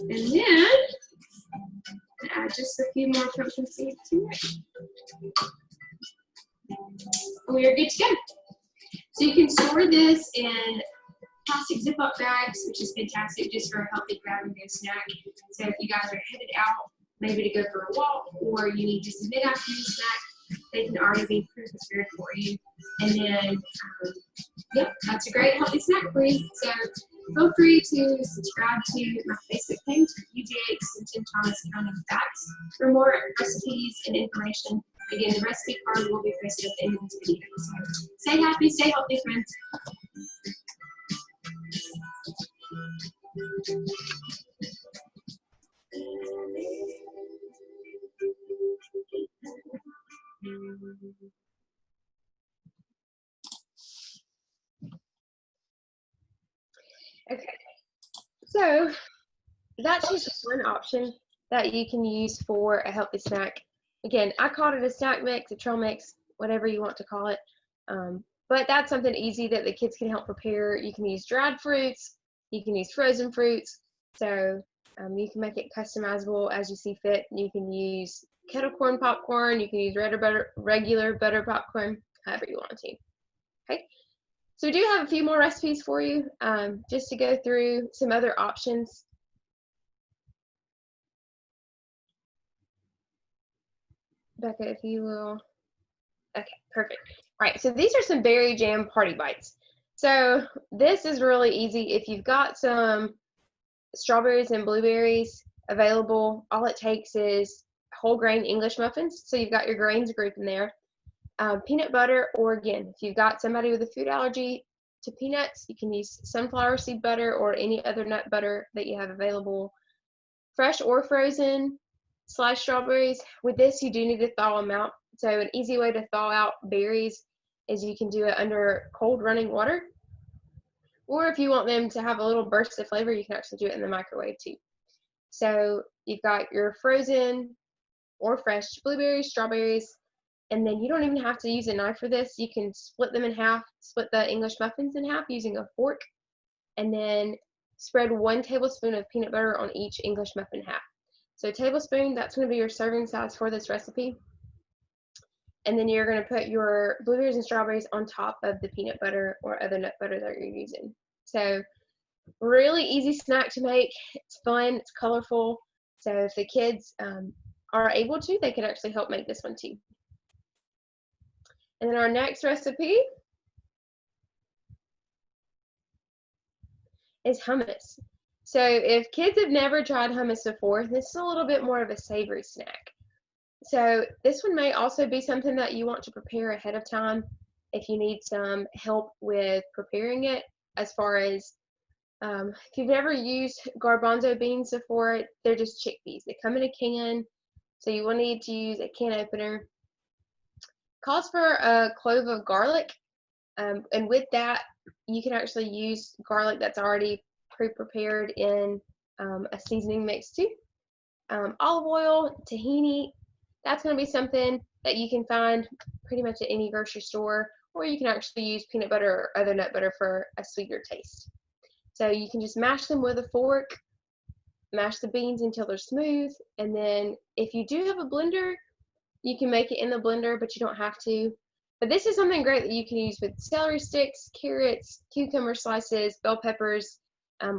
And then add just a few more pumpkin seeds to it. And we are good to go. So you can store this in plastic zip-up bags, which is fantastic just for a healthy grab-and-go snack. So if you guys are headed out, maybe to go for a walk, or you need just a mid-afternoon snack, they can already be prepared for you. And then, yep, that's a great healthy snack for you. So feel free to subscribe to my Facebook page, UGA Extension Thomas County Facts, for more recipes and information. Again, the recipe card will be posted at the end of this video. So stay happy, stay healthy, friends. Okay, so that's just one option that you can use for a healthy snack. Again, I called it a snack mix, a trail mix, whatever you want to call it. But that's something easy that the kids can help prepare. You can use dried fruits, you can use frozen fruits, so you can make it customizable as you see fit. You can use kettle corn popcorn, you can use regular butter popcorn, however you want to. Okay, so we do have a few more recipes for you, just to go through some other options. Becca, if you will. Okay, perfect. All right, so these are some berry jam party bites. So this is really easy. If you've got some strawberries and blueberries available, all it takes is whole grain English muffins. So you've got your grains group in there. Peanut butter, or again, if you've got somebody with a food allergy to peanuts, you can use sunflower seed butter or any other nut butter that you have available. Fresh or frozen sliced strawberries. With this, you do need to thaw them out. So an easy way to thaw out berries is you can do it under cold running water. Or if you want them to have a little burst of flavor, you can actually do it in the microwave too. So you've got your frozen or fresh blueberries, strawberries, and then you don't even have to use a knife for this. You can split them in half, split the English muffins in half using a fork. and then spread 1 tablespoon of peanut butter on each English muffin half. So a tablespoon, that's going to be your serving size for this recipe. And then you're going to put your blueberries and strawberries on top of the peanut butter or other nut butter that you're using. So really easy snack to make. It's fun, it's colorful. So if the kids are able to, they can actually help make this one too. And then our next recipe is hummus. So if kids have never tried hummus before, this is a little bit more of a savory snack. So this one may also be something that you want to prepare ahead of time if you need some help with preparing it, as far as if you've never used garbanzo beans before, they're just chickpeas. They come in a can, so you will need to use a can opener. Calls for a clove of garlic, and with that, you can actually use garlic that's already pre-prepared in a seasoning mix too. Olive oil, tahini, that's going to be something that you can find pretty much at any grocery store, or you can actually use peanut butter or other nut butter for a sweeter taste. So you can just mash them with a fork, mash the beans until they're smooth, and then if you do have a blender, you can make it in the blender, but you don't have to. But this is something great that you can use with celery sticks, carrots, cucumber slices, bell peppers,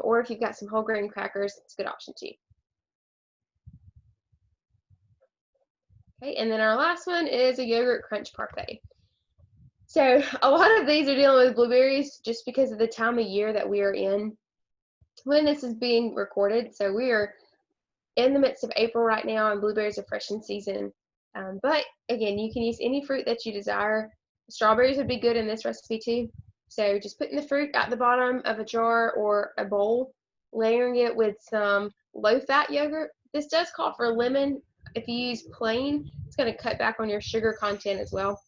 or if you've got some whole grain crackers, it's a good option too. Okay, and then our last one is a yogurt crunch parfait. So a lot of these are dealing with blueberries just because of the time of year that we are in when this is being recorded. So we are in the midst of April right now, and blueberries are fresh in season. But again, you can use any fruit that you desire. Strawberries would be good in this recipe too. So just putting the fruit at the bottom of a jar or a bowl, layering it with some low-fat yogurt. This does call for lemon. If you use plain, it's going to cut back on your sugar content as well.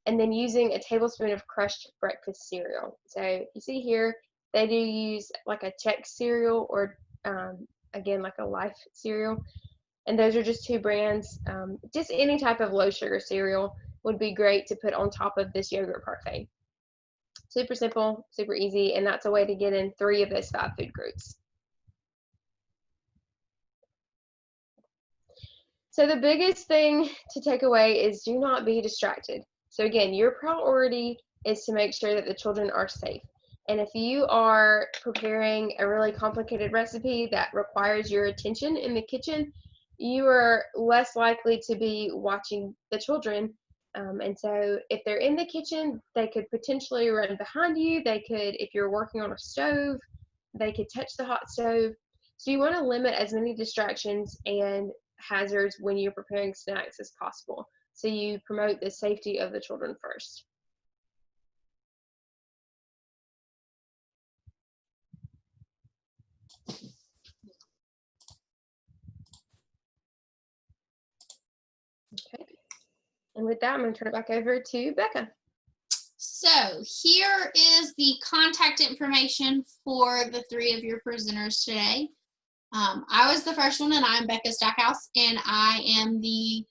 And then using a tablespoon of crushed breakfast cereal. So you see here, they do use like a Chex cereal or again, like a Life cereal. And those are just 2 brands. Just any type of low sugar cereal would be great to put on top of this yogurt parfait. Super simple, super easy, and that's a way to get in 3 of those 5 food groups. So the biggest thing to take away is do not be distracted. So again, your priority is to make sure that the children are safe. And if you are preparing a really complicated recipe that requires your attention in the kitchen, you are less likely to be watching the children. And so if they're in the kitchen, they could potentially run behind you. They could, if you're working on a stove, they could touch the hot stove. So you want to limit as many distractions and hazards when you're preparing snacks as possible. So you promote the safety of the children first. Okay. And with that, I'm going to turn it back over to Becca. So here is the contact information for the 3 of your presenters today. I was the first one, and I'm Becca Stackhouse, and I am the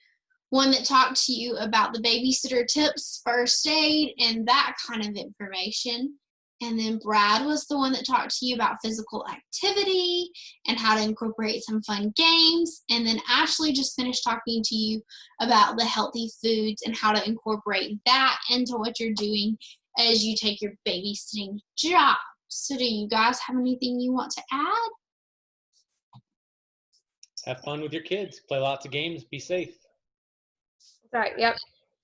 one that talked to you about the babysitter tips, first aid, and that kind of information. And then Brad was the one that talked to you about physical activity and how to incorporate some fun games. And then Ashley just finished talking to you about the healthy foods and how to incorporate that into what you're doing as you take your babysitting job. So do you guys have anything you want to add? Have fun with your kids. Play lots of games. Be safe. Right, yep.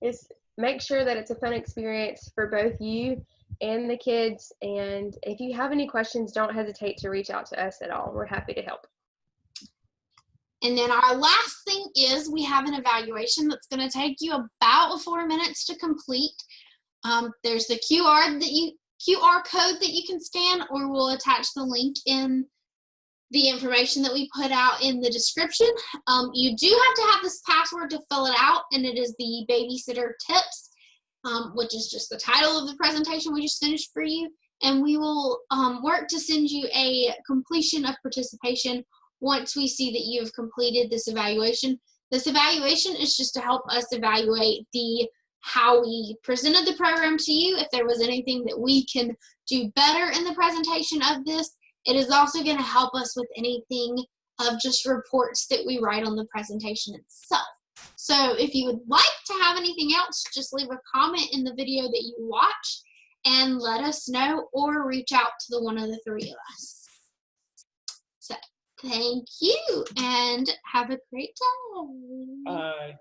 Just make sure that it's a fun experience for both you and the kids. And if you have any questions, don't hesitate to reach out to us at all. We're happy to help. And then our last thing is we have an evaluation that's going to take you about 4 minutes to complete. There's the QR code that you can scan, or we'll attach the link in the information that we put out in the description. You do have to have this password to fill it out, and it is the Babysitter Tips, which is just the title of the presentation we just finished for you. And we will work to send you a completion of participation once we see that you have completed this evaluation. This evaluation is just to help us evaluate the how we presented the program to you, if there was anything that we can do better in the presentation of this. It is also going to help us with anything of just reports that we write on the presentation itself. So if you would like to have anything else, just leave a comment in the video that you watch and let us know, or reach out to the one of the three of us. So thank you and have a great day. Bye.